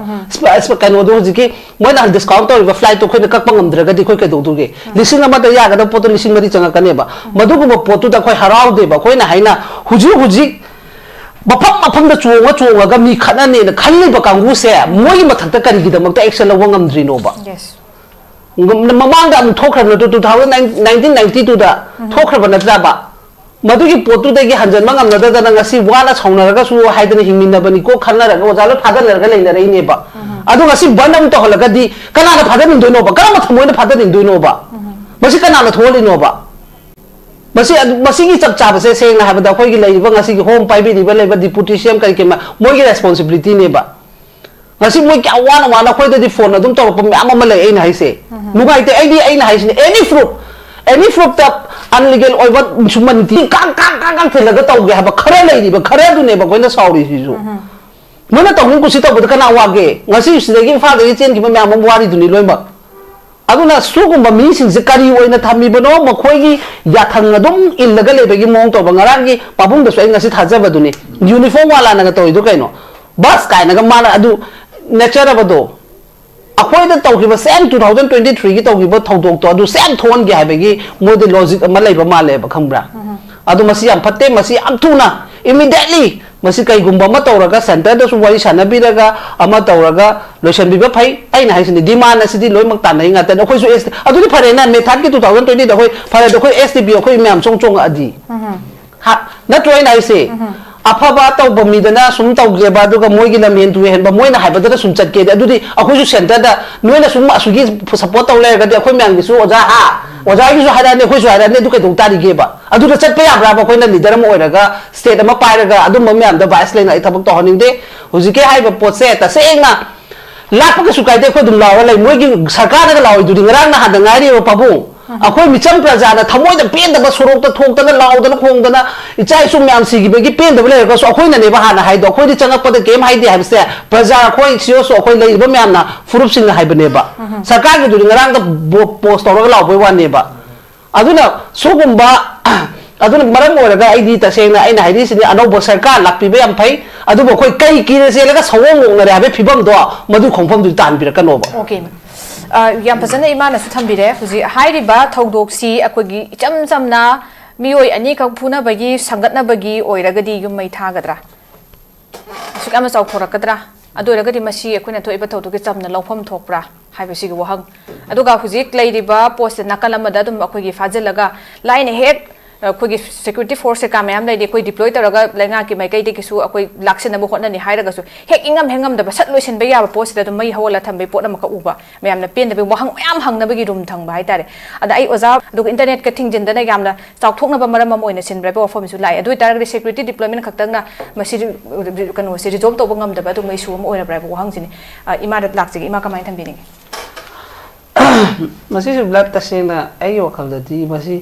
kaino do huji ki moi na discount to ba flight to khoi na kakpang amdra ga di khoi ka do du ge lising ama da ya ga da pot lising mari changa ka ne ba madu go pot tu da khoi harau de ba khoi na haina huji mafam da chonga ga mi khana ne na khalli ba kangu se moi mathak ta kari gi da makta action la wangam dri no ba yes mamang da am thokra no 1992 da thokra ba na tra ba madu gi potu da gi hanjan mangam na da na ngasi wala chhauna ga su haidani hingmin na bani ko khanna ra ga jalo phadan la ga leina rei ne ba adu ngasi banam to holaga di kana na phadan nin do no ba kana ma thamoi na phadan nin do no ba masi kana na tholi no ba masi chap chap se seng na habada khoi gi leiba ngasi gi home pai bi di ba leiba deputy CM kai ke ma moi gi responsibility ne ba ngasi moi kya wana khoi da di phone adum to pa ma ma lai ai na hai se nugai te ai di ai na hai se any any fruit tap unlegal or what humanity kang thelaga tawge haba khara leiri ba khara du ne ba koina sauri sisu mana tawning kusi taw kana wage ngasi sidagi fa de chen ki ma ma wari du ni loimba aduna sugumba mi sing se kari oina thami bano makhoi ya thang adum illaga lebegi mong to bangarangi pabung da so ngasi thajaba du ni uniform wala na to idu kaino bus kai na ga mala adu nature bado akhoi da tawki ba sem 2023 gi tawki ba thodok to adu sem thon gi habegi mode logic ma leiba male ba khambra adu masi am phatte masi am thuna immediately masi kai gumba ma tawraga center da su wari sanabi daga ama tawraga lotion biba phai aina haisini demand asidi loimak ta nai nga ta khoi su adu ni phare na method ki 2020 da khoi phare da khoi STB khoi myam chong adi ha na toy na ise afaba tawba midana sum tawge ba duga moi gi lamen tu hen ba moi na haiba da sum chat ke adu di akhoi su center da noina sum asugi support taw le ga di akhoi myam gi su oja ha oja gi su hada ne khoi su hada ne du kai dong ta ri ge ba adu da chat pa ya bra ba khoi na leader ma oiraga state ma pai raga adu ma myam da vice le na I thabak to haning de huji ke haiba pot se ta se na lakpa ka su kai de khoi dum lawa lai moi gi sarkar da lawi du ngarang na hada ngari ro pabu akhoi micham praja na thamoi da pen da ba surok ta thok ta na law da na khong da na ichai su myam si gi be gi pen da le ga so akhoi na ne ba ha na hai do akhoi di changak pa da game hai de ha se praja akhoi siyo so akhoi lai ba myam na furup sing hai ba ne ba sarkar gi du ngarang da post to law boi wan ne ba aduna sugumba aduna maram oraga aidi tasena aina haidi sini anobo sarkar lakpi be am phai adubo khoi kai ki re se laga sawong ngong na habe phibam do madu khongpham du tan bir kanoba
okay yam phajana imana su thambire huji hairi ba thodok si akogi icham chamna mioi ani ka phuna bagi sangatna bagi oiragadi yum mai thagadra sukama chaw thorakadra adu ragadi masi akoina thoiba thodok ki chamna lawpham thokpra haibasi gi wahang aduga huji leiriba post nakalamada dum akogi fajalaga line hek कोई security force से काम ma'am लेदे कोई deploy तौरगा लेंगा की माइकई दे किसु कोई लाक्सन अब होटना नि हाइरगसु हेक इंगम हेंगम द बसत लोइसन बे याब पोस्ट द मई हवला थंबे पोट अमका उबा मैम न पेन द वहंग मैम हंगना बगी रूम थंग हाइ तारे अदा आई ओजा दु इंटरनेट का थिंग जिंदना यामना चाउथोकना ब मरम मोइना सिनब्रा बे ऑफम सु लाइ अदु तारग सिक्योरिटी डिप्लॉयमेंट खक्तंगना मसि कनो से रिजॉल्व तोब ngam द बा दु मई सु म ओइरा ब्रा वहंग सिनि इमा द लाक्सिग इमा कमाइन थंबिनि
masi su blab ta sena ayo khal da di masi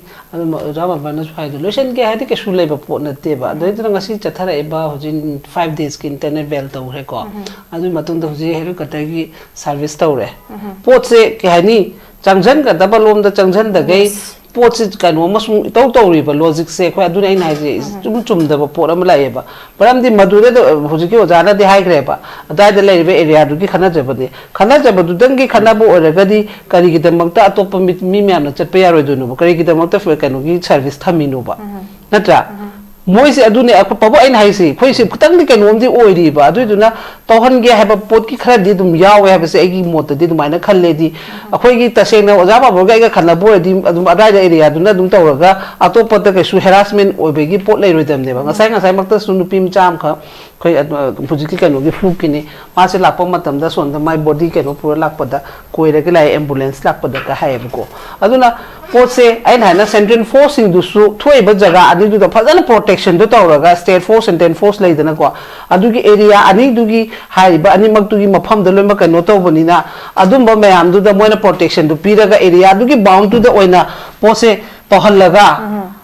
rama bana su hai solution ke hai ke su lei ba po na te ba doi tra ngasi chathara e ba hojin 5 days ki internet bell to re ko adu matung da hoji heru kata gi service to re pot se ke hai ni changjan ka da ba lom da changjan da gai pot se ka no ma su to ri ba logic se ko adu nei nai je chum da ba pot am lai ba param di madure da hoji ki ojana de hai gre ba adai da lai be area du ki khana je ba de khana je ba du dang ki khana bo ora ga di kari gi damang ta atop mi myam na chat pe ya ro du no kari gi damang ta fe ka no gi service thami no ba natra moi se adu ne ak pabo ain hai se khoi se khutang ni ka nom di oi ri ba adu du na to han ge ha ba pot ki khara di dum yaw ha ba se agi mot di dum na khal le di akhoi gi ta se na oja ba bo ga ga khana bo di adum adai da area du na dum to ga atop pot ka su harassment oi be gi pot le ro dam de ba ngasai mak ta su nu pim cham kha khoi phujiki ka no gi fu ki ni ma se lak pa matam da son da my body ka no pura lak pa da koi ra ga lai ambulance lak pa da ka hai ba ko aduna pot se ain ha na central forcing du su thoi ba jaga adi du da phajana protection do tawraga state force and ten force leidana ko adugi area ani dugi haiba ani mak dugi mafam da loima kano tawbani na adumba mayam du da moina protection du piraga area dugi bound to the oina pose tohallaga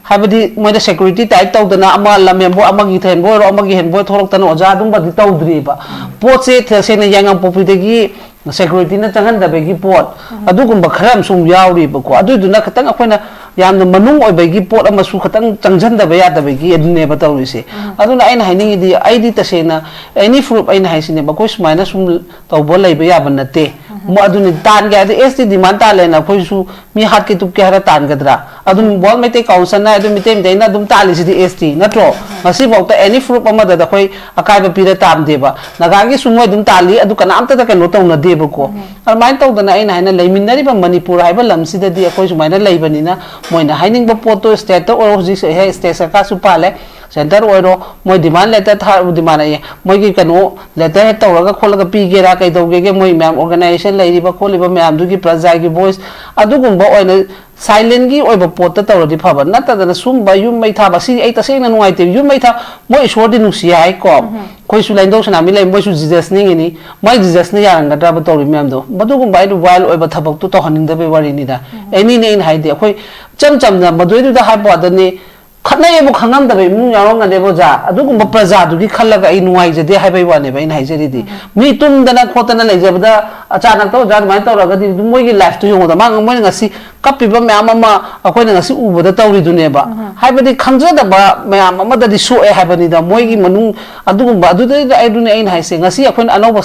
habadi moina security type tawdana ama lamembo amagi then bo ro amagi hen bo thorok tan oja adumba di tawdri ba pose these na yangam popidagi security na changan da begi pot adugumba kharam sum yauri ba ko adu du na khatang akoina yamna manung oi bagi pot ama su khatang changjan da ba ya da bagi adune ba tawri se aduna aina haini di id ta sena any fruit aina haisine ba ko smaina sum tawbo lai ba ya ban nate mo aduni tan ga de st demand ta lena khoi su mi hat ki tup ke hara tan gadra adun bol mete council na adun mitem de na dum tali si di st natro masi bau ta any fruit ama da khoi akai ba pira tam de ba nagangi sumoi dum tali adu kana amta da kano taw na de ba ko armain taw da na aina haina leiminari ba manipur hai ba lam si da di khoi sumaina leibani na moina haining ba poto state or hoji se he state sarkar su pale centre ओइरो मोय demand letter था demand है मोय की कनो letter है तौरगा खोलगा पीगेरा कई तौगे मोय मैम ऑर्गेनाइजेशन लेरिबा खोलिबा मैम दुगी प्रजा की वॉइस अदुगुंबा ओइना साइलेंट की ओइबा पोत तौरदि फबा नतदना सुंबा युम मै था बसी ए तसेंग नुवाइते युम मै था मोय ईश्वरदि नुसी हाय को कोइसु लाइंदो सनामी लै मोयसु जीसस निंगिनी मोय जीसस ने यारंगद्रा ब तौरि मैम दो मदुगुंबा आई वाइल ओइबा थबक तु तहनिंदबे वारिनिदा एनी ने इन हाइदे अखोय चम चमना मदुइदुदा हाइबोदनी खनयेबो खंगमदबे इमुंग यावंगनेबो जा अदुगुंबा प्रजादुगी खल्लगा आई नुवाइजदे हाइबै वानेबा इन हाइजरिदि मी तुमदना खोतना लेजबदा अचानक तो जा माइ तौरगदि मोयगी लाइफ तु योंगदा मा मोय ngasi कपिबा मैम अमा अखोयना ngasi उबदा तौरिदुनेबा हाइबदि खंजदबा मैम अमददि सोए हाइबनिदा मोयगी मनुंग अदुगुंबा अदुदे आइदुने इन हाइसे ngasi अखोयना अनौबा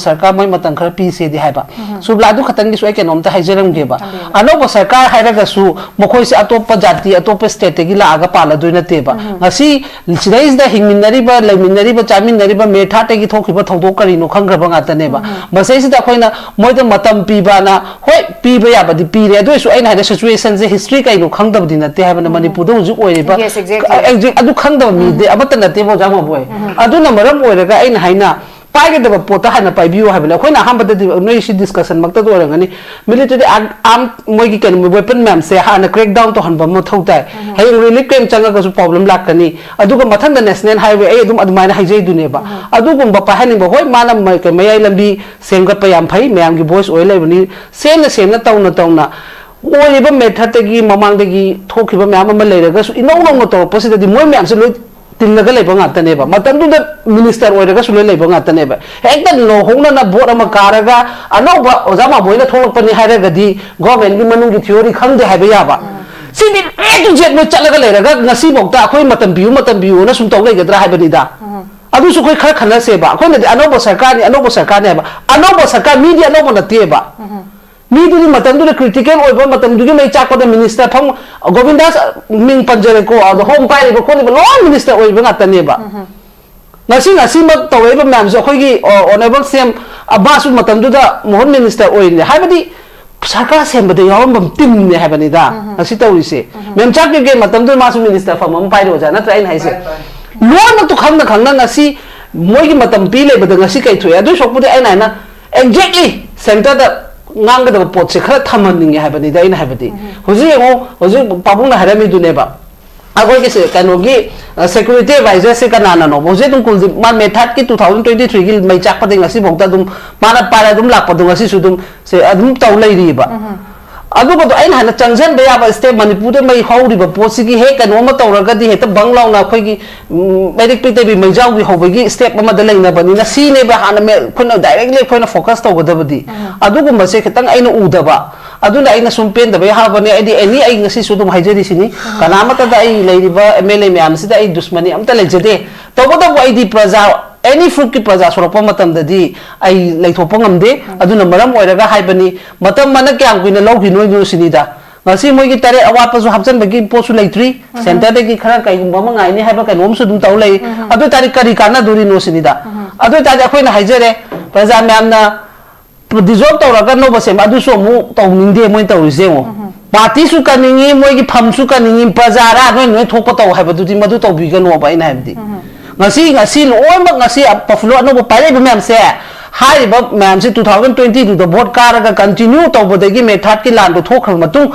सरकार मोय मतन खर पीसेदि हाइबा सुब्लादु खतंगी सोए केनोमता हाइजरमगेबा अनौबा सरकार हाइरगसु मखोयसे अतोप जाति अतोप स्टेटगी लागा पालदुइ नतेबा ngasi सिदैसदा हिंगमिनरिबा लेमिनरिबा चामिनरिबा मेठाटेगी थोखिबा थौदो करिनो खंग्रबा गातनेबा मसैसिदा अखोयना मोयदा मतम पीबाना होय पीबा याबदि पीरे अदुइसु आइना हाइना सिचुएशन से हिस्ट्री कइनो खंगदबदि नते हाइबना मणिपुरदा हुजु ओइरेबा एग्जैक्ट अदु खंगदब मिदे अमत नतेबो जामा बोय अदुना मरम ओइरगा आइना हाइना पाइगदब पोता हाइना पाइबियो हाइबना अखोयना हामबदि नोइसि डिस्कशन मक्ता दोरंगनी मिलिटरी आर्म मोयगी कन वेपन मैम से हाना क्रैक डाउन तो हनबा मो थौताय हे रिलीफ कैम चंगागसु प्रॉब्लम लाकनी अदुगा मथंग नेशनल हाईवे ए अदुम अदुमाइना हाइजै दुनेबा अदुगुंबा पाहनिबा होय माना मयाई लंबी सेमगत पयाम फै मैम की वॉइस ओइ लेबनी सेमना तौना ओइबा मेथडगी ममांगदगी थोखिबा मैम अमा लेरगसु इनौ नौ तौरपसिदि मोय मैम से लोय तिलगा लेबा गातनेबा मतंदुदा मिनिस्टर ओइरगसु लोय लेबा गातनेबा हेक्ता नो होंना बोर्ड अमा कारगा अनौबा ओजामा बोयना थोलकपनि हाइरगदि गवर्नमेंट की मनुंगी थ्योरी खंगदे हाइबा याबा सिदि ए टू जेड नो चलगा लेरगा ngasi बौता अखोय मतम बियु ना सुम तौ लेगदरा हाइबनिदा अदुसु कोई खर खनसेबा अखोयना अनौबा सरकार ने अनौबा सरकार मीडिया अनौबा नतेबा मीदुदी मतंदुदा क्रिटिकल ओइबा मतंदुगी मै चाकपदा मिनिस्टर फम गोविंदास मिंग पंजरे को अद होम पाइरेबा कोनिबा लो मिनिस्टर ओइबा गातनेबा ngasi mak tawaiba मैम जो अखोयगी ऑनरेबल सेम अब्बासु मतंदुदा मोहन मिनिस्टर ओइने हाइबदी सरकार सेमबदे यावम टिमने हाइबनिदा ngasi तौरिसे मैम चाकगे मतंदु मासु मिनिस्टर फम पाइरो जा नत्र आइन हाइसे लोन तो खंगना ngasi मोयगी मतम पी लेबदा ngasi कै थोय अदु सोकपुदे आइन आइना एक्जेक्टली सेंटर दा ngang pot se khara thamning ya habani da ina habadi hoji pabung na harami duneba agoi ke se kanogi security advisor se kanana no hoji tum kuldi man method ki 2023 gi mai chak pading asi bokta dum mana para dum lak padung asi sudum se adum taw lai ri ba अदु को आइन हाना चंगजन बे याबा state Manipur दे मै हौरिबा पोसिगी हे कनोमा तौरगदी हे त बंगलाउना खोगी medic पिते बि मैजाउगी हौबगी step अमा the लैना बनिना सीने बा हाना मे खुना डायरेक्टली खोना फोकस तौगदबदी अदु गुम से खतंग आइन उदबा अदुना आइन सुम पेन दबे हाबने आइदी एनी आइ ngasi सुदुम हाइजरी सिनी कनामत द आइ लैरिबा एमएलए म्याम सिदा आइ दुश्मनी अमता लेजदे तौबदा आइदी प्रजा एनी फ्रूट की प्रजा सोरप मतमददी आई लैथोप ngamde aduna maram oiraga haibani matam mana kyam kuina loghi noi no sinida ngasi moi gi tare awat pasu hapjan bagi posu leitri center de gi khara kai gum ma ngai ni haiba kai nom su dum taw lei adu tari kari kana duri no sinida adu tari akoina haijere praja myam na dissolve tawraga no basem adu so mu tawning de moi tawri zemo party su kaningi moi gi pham su kaningi praja ra noi thokpa taw haiba du di madu tawbi ga no ba ina haibdi ngasi loimak ngasi pafulo no pare ba मैम से हाई बा मैम से 2022 द vote कारगा continue तौबदगी method की लान थोखर मतुं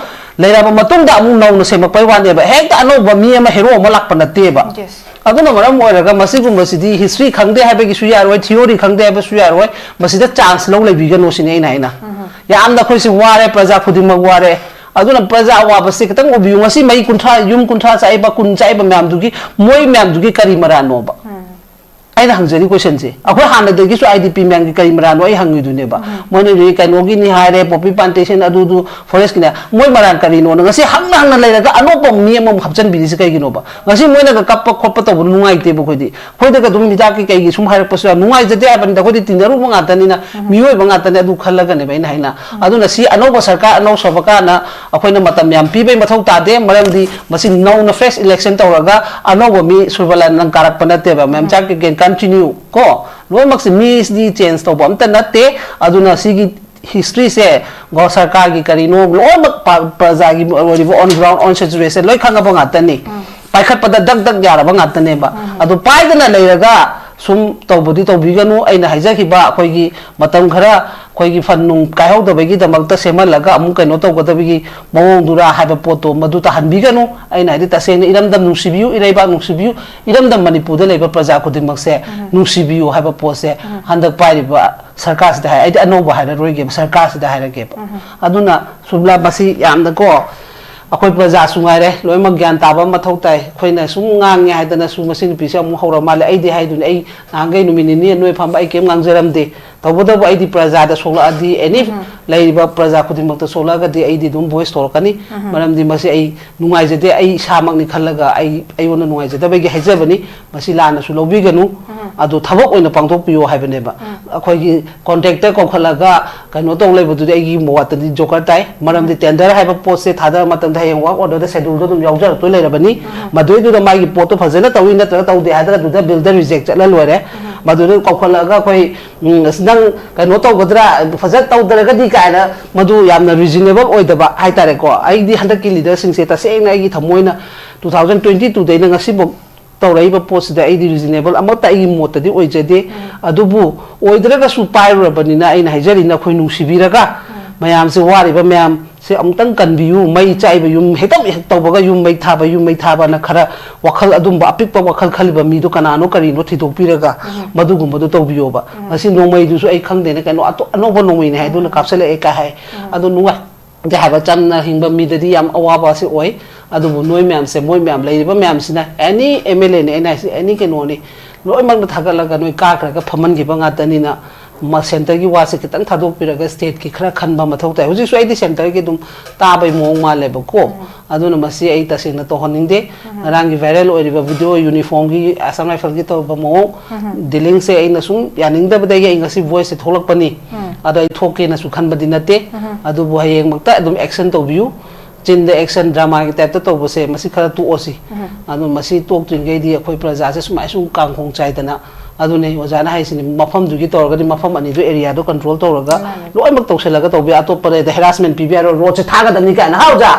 लेराबा मतुं दा अमु नौन सेमक पै वाने बा हेक अनो बा मी अमा हेरो अमा लाक पनते बा अदुना मरम ओइरगा मसिगुम बसिदी हिस्ट्री खंगदे हाबेगी सुया रोय थियोरी खंगदे हाबे सुया रोय मसिदा चांस लो लेबिगनो सिने नाइना यामदा खोइसि वारे प्रजा खुदिमक वारे अदुना प्रजा वाबसे खतंग ओबियु ngasi mai kuntra yum kuntra chaiba kun chaiba मैम दुगी मोय मैम दुगी करी मरानो बा आइना हंगजरी क्वेश्चन से अखोय हाना दगी सु आईडीपी मैम की करी मरानो आई हंगि दुने बा मोने रि कनोगी नि हारे पॉपी प्लांटेशन अदुदु फॉरेस्ट किना मोय मरान करी नो ngasi हंगना लेरगा अनोप मियम हपचन बिदिस कई गिनो बा ngasi मोयना का कप खोप तो नुंगाइते बो खोदि खोदे का दुम बिजा की कई सुम हारक पसु नुंगाइ जते आबन द खोदि तिनरु मंगातनिना मियोय मंगातने अदु खलगा ने बैना हैना अदुना सी अनोब सरकार अनौ सबका ना अखोयना मतम याम पीबे मथौ तादे मरमदि मसि नौ न फ्रेश इलेक्शन तौरगा अनोब मी सुरबलान नंग कारक पनते बा मैम चाक के कंटिन्यू को लोमक से मीस दी चेंज तो बम त नते अदुना सिगी हिस्ट्री से गौ सरकार की करीनो लोमक प्रजा की ऑन ग्राउंड ऑन सिचुएशन लोय खंगा बंगातनी पाइखꯠपदा दग दग यारबा ngaktaneba adu paidana leiraga sum tawbudi tawbiganu aina haijakiba akoigi matam khara akoigi fannung kaihawdabagi damakta semalaga amu kaino tawgadabagi mawongdura haiba poto madu ta hanbiganu aina hadi tasena iramdam nungsibiu iraiba nungsibiu iramdam manipurda leiba praja khudimmakse nungsibiu haiba pose handak pairiba sarkar sida hai aidi anoba haira roige sarkar sida haira ke aduna subla basi yamda ko अखोई प्रजा सुंगारे लोइम ज्ञान ताबा मथौ ताई खोइना सुम ngange haidana su masin pisa mu hora male aidi haidun ai nangai numini ni noi phamba ai kem ngangjaramde tawboda bo aidi praja da sola adi eni leiba praja khudimakta sola ga di aidi dum voice torkani maram di masi ai nungai jade ai samak ni khallaga ai ona nungai jade bagi haijabani masi lana su lobi ganu adu thabok oina pangthok piyo haibane ba akhoi gi contractor ko khalaga kaino tong leibu du ai gi mowat di joker tai maram di tender haiba post se thada matam hayeng work order da schedule do dum yawjar to leirabani madoi du da magi poto phajena tawi na ta tawde hadra du da builder reject chala loire madoi ko khalaga khoi nang kaino to godra phajat tawdra ga di kaina madu yamna reasonable oidaba haitare ko ai di handak ki leader sing se ta se na gi thamoina 2022 dei na ngasi bok tawraiba post da ai di reasonable amata ai mota di oijade adubu oidraga su pairabani na ai na haijari na khoi nungsibiraga mayam se wariba mayam se amtang kanbiu mai chaiba yum hetam tawbaga yum mai thaba na khara wakhal adum ba apik pa wakhal khaliba mi do kanano kari no thidok piraga madu gum madu tawbiyo ba asi no mai du su ai khangde na kano ato anoba no mai ne hai du na kapsale ai ka hai adu nuwa ja haba chamna hingba mi dadi yam awaba se oi adu noi myam se moi myam leiba myam sina any mla ne any keno ni loi mak na thagalaga noi ka kra ga phaman gi ba ngatani na ma center gi wase kitang thadok piraga state ki khara khanba mathau tai hoji su ai di center gi dum ta bai mong ma le ba ko aduna masi ai ta sing na to honingde rang gi viral oi riba video uniform gi asam rifle gi to ba mo dealing se ai na sum yaning da ba ai ngasi voice se tholak pani adai thoke na su khan ba dinate adu bu hayeng makta dum action to view chin the action drama ki type to bose masi khara tu osi adu masi tok tringai di akhoi praja se sumai sum kang khong chai dana adu nei ojana hai sin mafam du gi torga di mafam ani du area do control torga loi mak tokselaga to bi atop pare the harassment pi bi ro road se thaga dani ka na hauja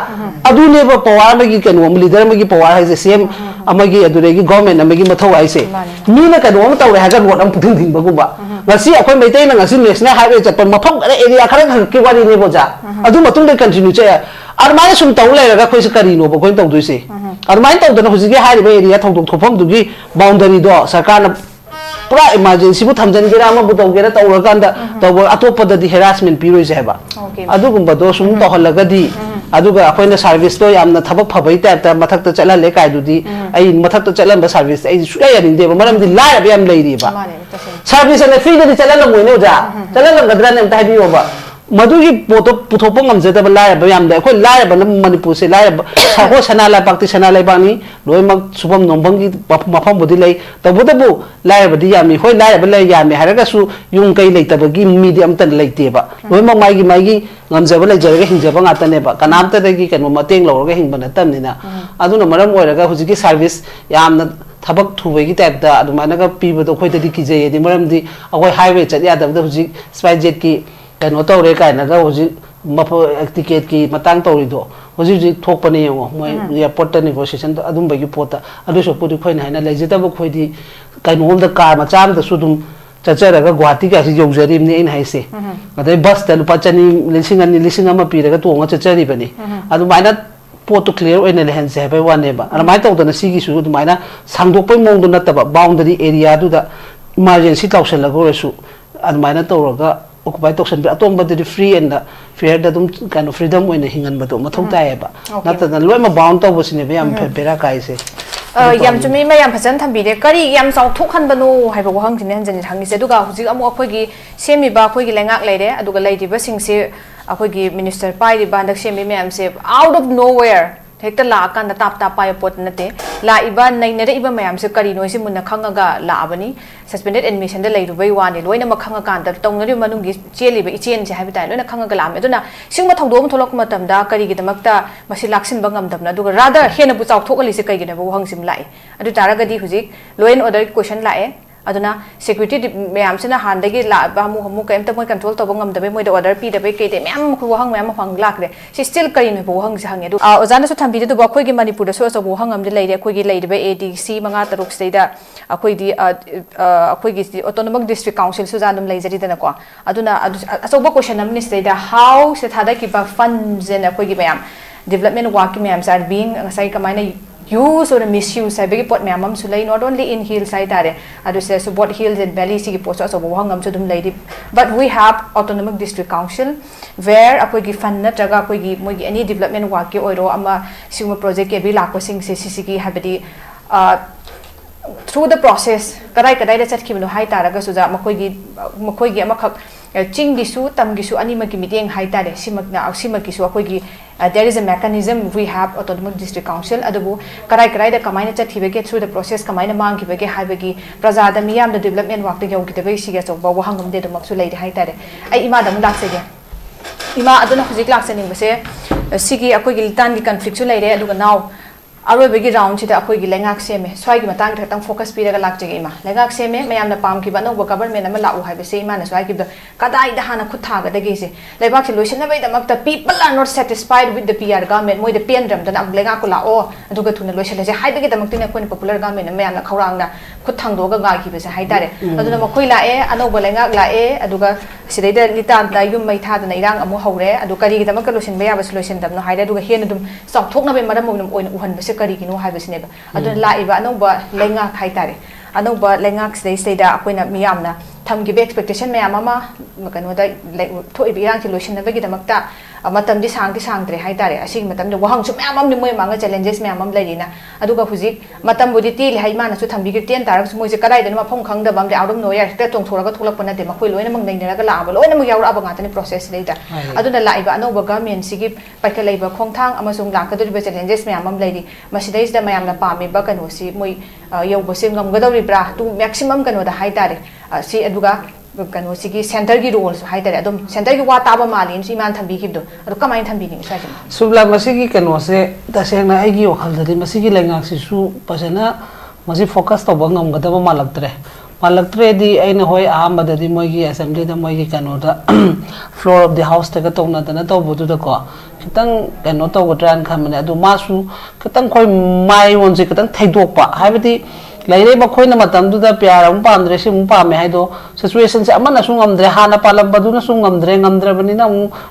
adu ne ba power ma gi kanu leader ma gi power hai se same amagi adu re gi government amagi mathau ai se ni na ka do ma tawre ha ga road am puthing thing ba gu ba ngasi akhoi meitai na ngasi national highway chapon mafam area khara ki wari ne boja adu matung de continue che armai sum taw leiraga khoi se kari no ba khoi taw duise armai taw dana huji gi hai ba area thok thopam du gi boundary do sarkar na pura emergency bu thamjan gira ma bu tawgera tawraganda taw atopada di harassment piroi se ba adu gumba do sum to halaga di aduga akoina service to yamna thabak phabai ta ta mathak ta chala le kai du di ai mathak ta chalan ba service ai su ya ning de ba maram di la ya yam lei ri ba service na free di chala la moi no ja chala la gadra ne ta bi ba मधुगी पोतो पुथोप ngamjadaba lairaba yamda khoi lairaba na manipur se lairaba ho sanala pakti sanala bani loimak subam nombanggi mafam bodi lai tabudabu lairaba di yami hoi lairaba lai yami haraga su yung kai leitabagi medium tan leiteba loimak maigi ngamjaba lai jaraga hingjaba ngatane ba kanamta dagi kanu mateng lawraga hingbana tamnina aduna maram oiraga hujigi service yamna thabak thubagi type da adumana ga pibado khoi dadi kijay di maram di akoi highway chat yadabda huji SpiceJet ki kano tawre kaina ga hoji mapo ticket ki matang tawri do hoji thokpani yango moi airport negotiation adum bagi pota adu so podi khoina haina lejeta bo khoidi kaino hom da car macham da sudum chachara ga guwahati ga si yojari ni in haise adai bus ta lupa chani lising ama piraga tonga chachari bani adu maina pot clear oina lehen se bai wane ba armai tawdana sigi su adu maina sangdokpai mongdo nataba boundary area du da emergency tawsalago resu adu maina tawraga occupy toxin bi atom ba di free and fair da dum kind of freedom when hingan ba to mathau ta ba nata na loi ma bound to bosine be am pera kai se
yam chumi ma yam phajan thambi de kari yam chau thok han banu hai ba wahang jin han jin hangi se duga huji amu akhoi gi semi ba akhoi gi lengak leire aduga leidi ba sing se akhoi gi minister pai ri bandak semi me am se out of nowhere hekta la kan da tap pa pot nate la iba nai ne iba mayam se kari noi se munna khangaga la abani suspended admission da lei ru bai wani loina ma khanga kan da tong ne manung gi cheli ba ichen se haiba tai loina khangaga la me duna singma thongdom tholok matam da kari gi damakta masi laksin ba ngam damna duga rather hena bu chau thok ali se kai gi na ba hang sim lai adu tara ga di huji loin order question la e aduna security mayam sina handagi la ba mu kaim ta moi control to bangam dabe moi da order pi dabe ke de mayam khu hang mayam phang lakre si still kari me bo hang hang edu ozana su thambi du ba khoi gi manipur da so so bo hangam de leire khoi gi leire be adc manga taruk steida akhoi di akhoi gi autonomous district council su janum leijari dana ko aduna asoba question am ni steida how se thada ki ba funds en akhoi gi mayam development work mayam are being sai kamaina use or misuse I beg pot mamam sulay not only in hills side are adu says what hills and valleys ki post so hangam chudum lady but we have autonomous district council where apoi gi fund na jaga apoi gi moi gi any development work ki oiro ama sima project ke bi lakwa sing se ki habadi through the process kadai kadai da chat ki no hai taraga suja makoi gi ama khak ching gi su tam gi su ani ma ki meeting hai tare simak na simak ki su apoi gi there is a mechanism we have autonomous district council adubu karai da kamaina chat hibe ke through the process kamaina mang ki bege hai begi praja da miyam da development work de gi de si ge so ba hangam de mak su lai de hai tare ai ima da mu lak se ge ima aduna hujik lak se ning bese sigi akoi gi tan gi conflict su lai re aduga now aroi begi round chida akoi gi lengak se me swai gi matang tang focus pi daga lak jege ima lengak se me mayam na pam ki ba no government ama lau hai bese ima na swai gi kadai da hana khutha ga dege se lebak se lotion na bai da mak ta people are not satisfied with the PR government moi de pen ram da am lengak ko la o aduga thuna lotion le se hai begi da mak tin ko popular government mayam na khawrang na khuthang do ga gi bese hai tare aduna makoi la e ano ba lengak la e aduga sidai da litan da yum mai tha da na irang amu hore adu kari gi da mak lotion ba ya ba solution da no hai da aduga hen dum sok thok na be maram mo oin uhan bese kari gi no hai bese ne ba aduna la iba ano ba lengak hai tare ano ba lengak stay da akoina miyam na tham gi be expectation mayam ama makano da thoi bi irang ki lotion na be gi da mak ta matam di sang tre hai tare asing matam de wahang chu mayam am ni moi manga challenges mayam am lai na aduga huji matam budi ti hai ma na chu thambi gi ten tarak moi je kadai den ma phong khang da bam de audum no ya te tong thora ga thulak pana de ma khoi loina mang dai ne ga la ba loina mang yaura ba nga tani process lai da aduna lai ba no ba government sigi paika lai ba khong thang amasung la ka duri ba challenges mayam am lai di masidai da mayam na pa mi ba kanu si moi yau ba singam ga dori bra tu maximum kanu da hai tare si aduga kanu sigi center gi role so hai tare adum center gi wa ta ba mali si man thambi gi do adu kamai thambi ni sa
subla masigi kanu se ta se na ai gi okhal da masigi lengak si su pasana masi focus to bangam ga da malaktre di aina hoi aham da di moi gi assembly da moi gi kanu da floor of the house ta ga to na da na to bu da ko kitang kanu to go tran khamne adu masu kitang khoi mai won je kitang thaidok pa haibati laire ba khoina matam du da pyar am pandre sim pa me haido situation se amana sungam dre hana palam badu na sungam dre bani na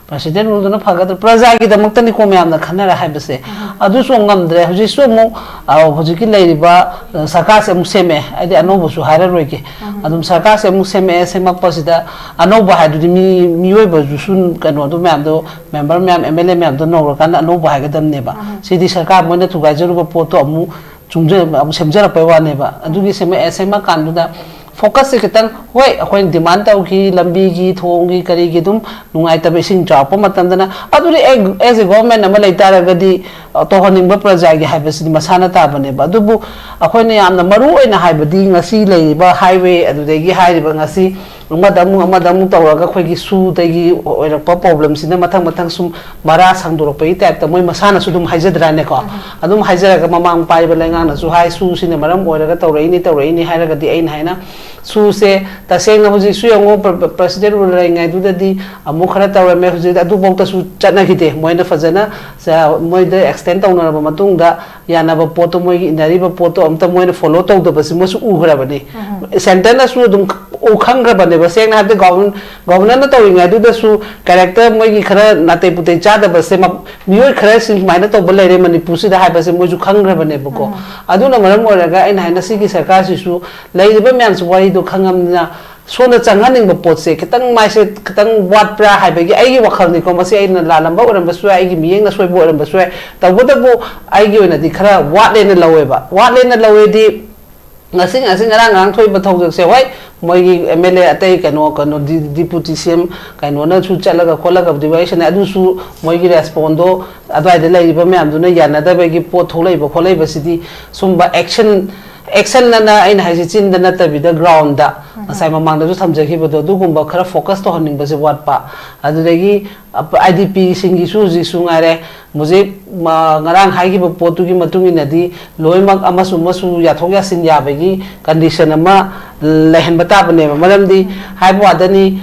president ru na phaga praja gi da makta ni ko me amna khanara haibase adu sungam dre hoji su mu hoji ki laire ba saka se mu seme ade ano bu su hara roi ke adum saka se mu seme se mak pasida ano ba haidu mi oi ba ju sun kanu du me am do member me am MLA me am do no kan ano ba ga dam ne ba sidi sarkar mo na tu ga jaru ba poto amu chungje am semjara pa wa ne ba adugi seme sema kan du da focus se kitang hoi akoi demand ta ki lambi gi thong gi kari gi dum nungai ta be sing cha pa matam dana aduri as a government ama lai tara ga di to honing ba praja gi haibasi masana ta bane ba dubu akoi ne yamna maru oina haibadi ngasi lai ba highway adu de gi hai ba ngasi amadamu tawraga khoi gi su de gi oirakpa problem sina mathang sum mara sangdorok pai type ta moi masana su dum haijadra ne ko adum haijaraga mamang pai ba lenga na su hai su sina maram oiraga tawrai ni hairaga di ain haina su se ta seng na buji su yango president ru rai ngai du da di amu khara tawra me huji adu bok ta su chana gi de moi na fajana sa moi de extend tawna ba matung da yana ba poto moi gi indari ba poto amta moi na follow taw da ba si mo su u gra ba ni center na su dum u khang gra ba ne ba seng na de governor na tawi ngai du da su character moi gi khara na te pute cha da ba se ma mioi khara sin mai na to ba le re manipur si da hai ba se mo ju khang gra ba ne ba ko adu na maram oraga ai na na si gi sarkar si su lai ba myam su wai do khangam na so na changaning ba pot se kitang mai se kitang wat pra hai ba gi ai gi wakhal ni ko ma se ai na la lamba oram ba su ai gi miyeng na soi bo oram ba su ta bo da bo ai gi na di khara wat le na lawe ba wat le na lawe di ngasing ngarang thoi ba thau se wai moi gi MLA atai kano deputy CM kano na chu chalaga kholaga device na adu su moi gi respondo adai de lai ba myam du na yana da ba gi pot tholai ba kholai ba sidi sumba action na aina haji chin da na ta bi da ground da ngasai mamang da thamje khibodo dugumba khara focus to haning base watpa adudagi IDP singi su ji su ngare muje ngarang hai gi potu gi matung inadi loimak amasu masu yathok ya sin ya bagi condition ama lehen bata bane maramdi hai bwadani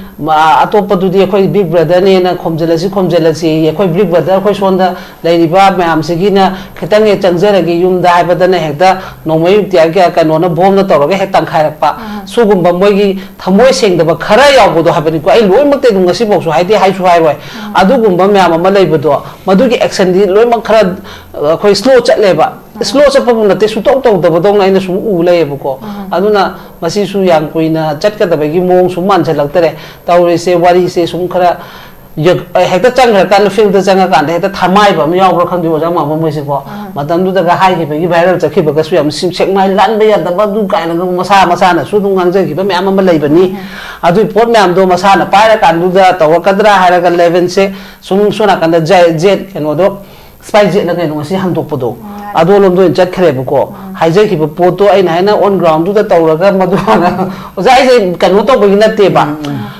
atop dudi khoi big brother ne na khomjelasi khoi big brother khoi sonda leiriba mayam sigina khitang e changjara gi yumda hai badana hekda nomai tiya ga kanona bom na toroga he tangkhairakpa sugumba moigi thamoi sengdaba khara yawbodo habani ko ai loimak te ngasi boksu haidi hai su hai roi adugumba mayam ama leibodo madugi action di loimak khara khoi slow chatleba slow chapabu nate su tok tok dabadong aina su u leibuko aduna masi su yang kuina chatkadabagi mong su man chalaktere tawre se wari se sum khara hekta changra kan field da changa kan hekta thamai ba yaw bro khang di oja ma mo se ko matam du da ga hai ki bagi viral chakhi ba ka su yam sim chek mai lan ba ya da ba du kai na masa na su du ngang je ki ba me am ma lei ba ni adu pot me am do masa na pa ra kan du da taw kadra ha ra kan 11 se sum suna kan da jet ken do spy jet na ken si hang tok podo ado lom do chat khare bu ko hai je ki ba poto ai na on ground du da taw ra ga ma du na oja ai je kan no to ba na te ba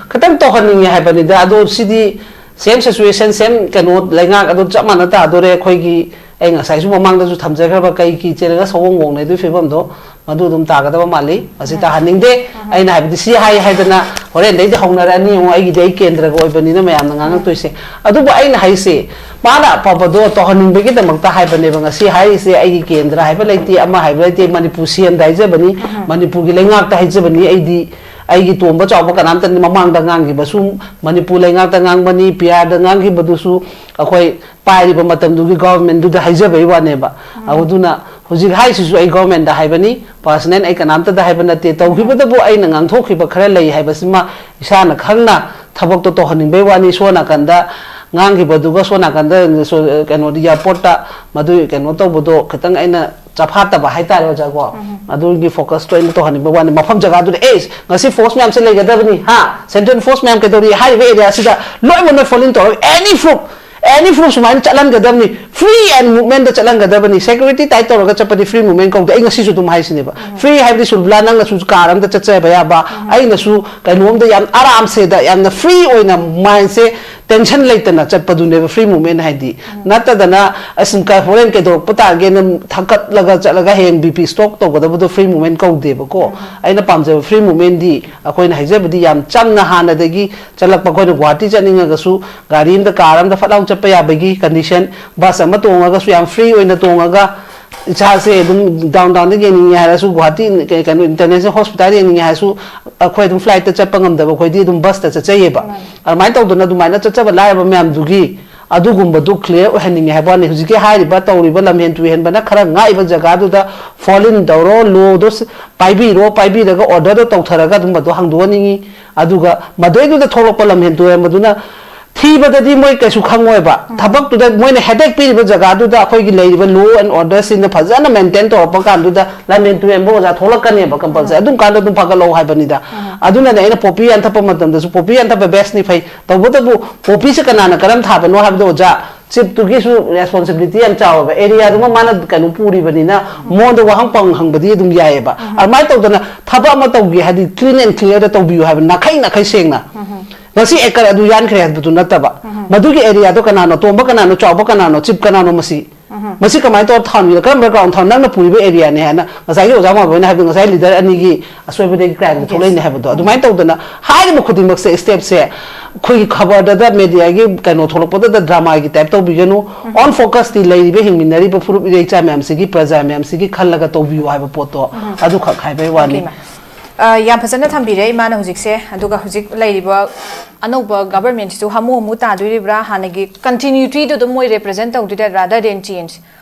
khatang to haning hai ba ni da ado sidi same situation same kano lenga ado chamana ta adore khoi gi ai nga sai su mamang da su thamja kha ba kai ki chera sawong wong nei du febam do madu dum ta ga da mali asita haning de ai na bi si hai hai dana hore nei de hongna ra ni ai gi dei kendra go ibani na mayam nga ngang toise adu ba ai na hai se mana pa ba do to haning be gi da mak ta hai bane ba nga si hai se ai gi kendra hai ba leiti ama hai ba leiti manipur siam dai je bani manipur gi lenga ta hai je bani ai di ai tomba chawba kanam tan mamang da ngang gi basu manipur lenga ta ngang bani pia da ngang gi badusu akhoi pai ba matam du gi government du da haija bai wane ba awduna huji hai su ai government da haibani personal ai kanam ta da haibana te tau gi bada bu ai na ngang thok gi ba khara lei hai basima isana khangna thabak to haning bai wani so na kanda ngang gi badu ga so na kanda so kano di airport ta madu kano to bodo khatang aina chaphat ba hai ta ro ja ko adu gi focus to in to hani ba wani mafam jaga du e ngasi force ma'am se lega da bani ha central force ma'am ke dori highway area sida loi mon falling to any fruit sumain chalan gadabni free and movement da chalan gadabni security tai to ga chapadi free movement ko ai ngasi su tum hai sine ba free hai di su blanang na su karam da chacha ba ya ba ai na su kainom da yam aram se da yam na free oina mind se tension later na chapadu ne free movement hai di nata da na asim ka foreign ke do pata ge na thakat laga chalaga heng bp stock to ga da free movement ko de ba ko ai na pam je free movement di akoi na hai je budi yam chang na hana da gi chalak pa ko na guwahati chaninga ga su gari da karam da fatau chapa ya bagi condition bus ama tonga ga su yam free oina tonga ga icha se dum downtown de ni ya su guwahati ke kan international hospital ni ya su akhoi dum flight ta chapa ngam da ba khoi di dum bus ta cha ye ba amai taw duna dum ai na cha ba lai ba myam dugi adugumba du clear ohaning ha ba ni hujike hai ba tawri ba lamhen tu hen ba na khara ngai ba jaga du da falling dawro lo dos paibi daga order do tawthara ga dum ba do hangdo ni aduga madoi du da tholok pa lamhen tu hen maduna thibadadi moi kaisu khangoi ba thabak tu da moi ne headache pi ba jaga du da khoi gi lei ba law and order sin na phajana maintain to pa kan du da lamhen tu hen bo ja tholak kan ne ba compulsory adum kan dum phaga lo hai bani da aduna ne ina popi an thapa matam da su popi an thapa best ni phai tabu tabu popi se kana na karam thaba no ha do ja chip tu gi su responsibility am chaw ba area dum mana kanu puri bani na mo do wahang pang hang badi dum yae ba amai to da thaba ma to gi hadi clean and clear da to bi ha na khai seng na ngasi ekar adu yan khre bu tu nataba madu gi area to kana no tomba kana no chawba kana no chip kana no masi kamai to thon ni karam background thon nang na puri be area ne hana ngasai gi ojama boina ha ngasai leader ani gi asoi be crime tholai ne ha bu adu mai to dana hai mo khudi mak se step se khoi khabar da media gi kano tholok pod da drama gi type to bigenu on focus ti lai be hingminari be furup ire cha mem se gi praja mem se gi khallaga to bi wa ba poto adu kha khai be wani
yam phasana thambire imana hujik se aduga hujik lairiba anoba government su hamu ta duribra hanagi continuity to the moi represent out rather than change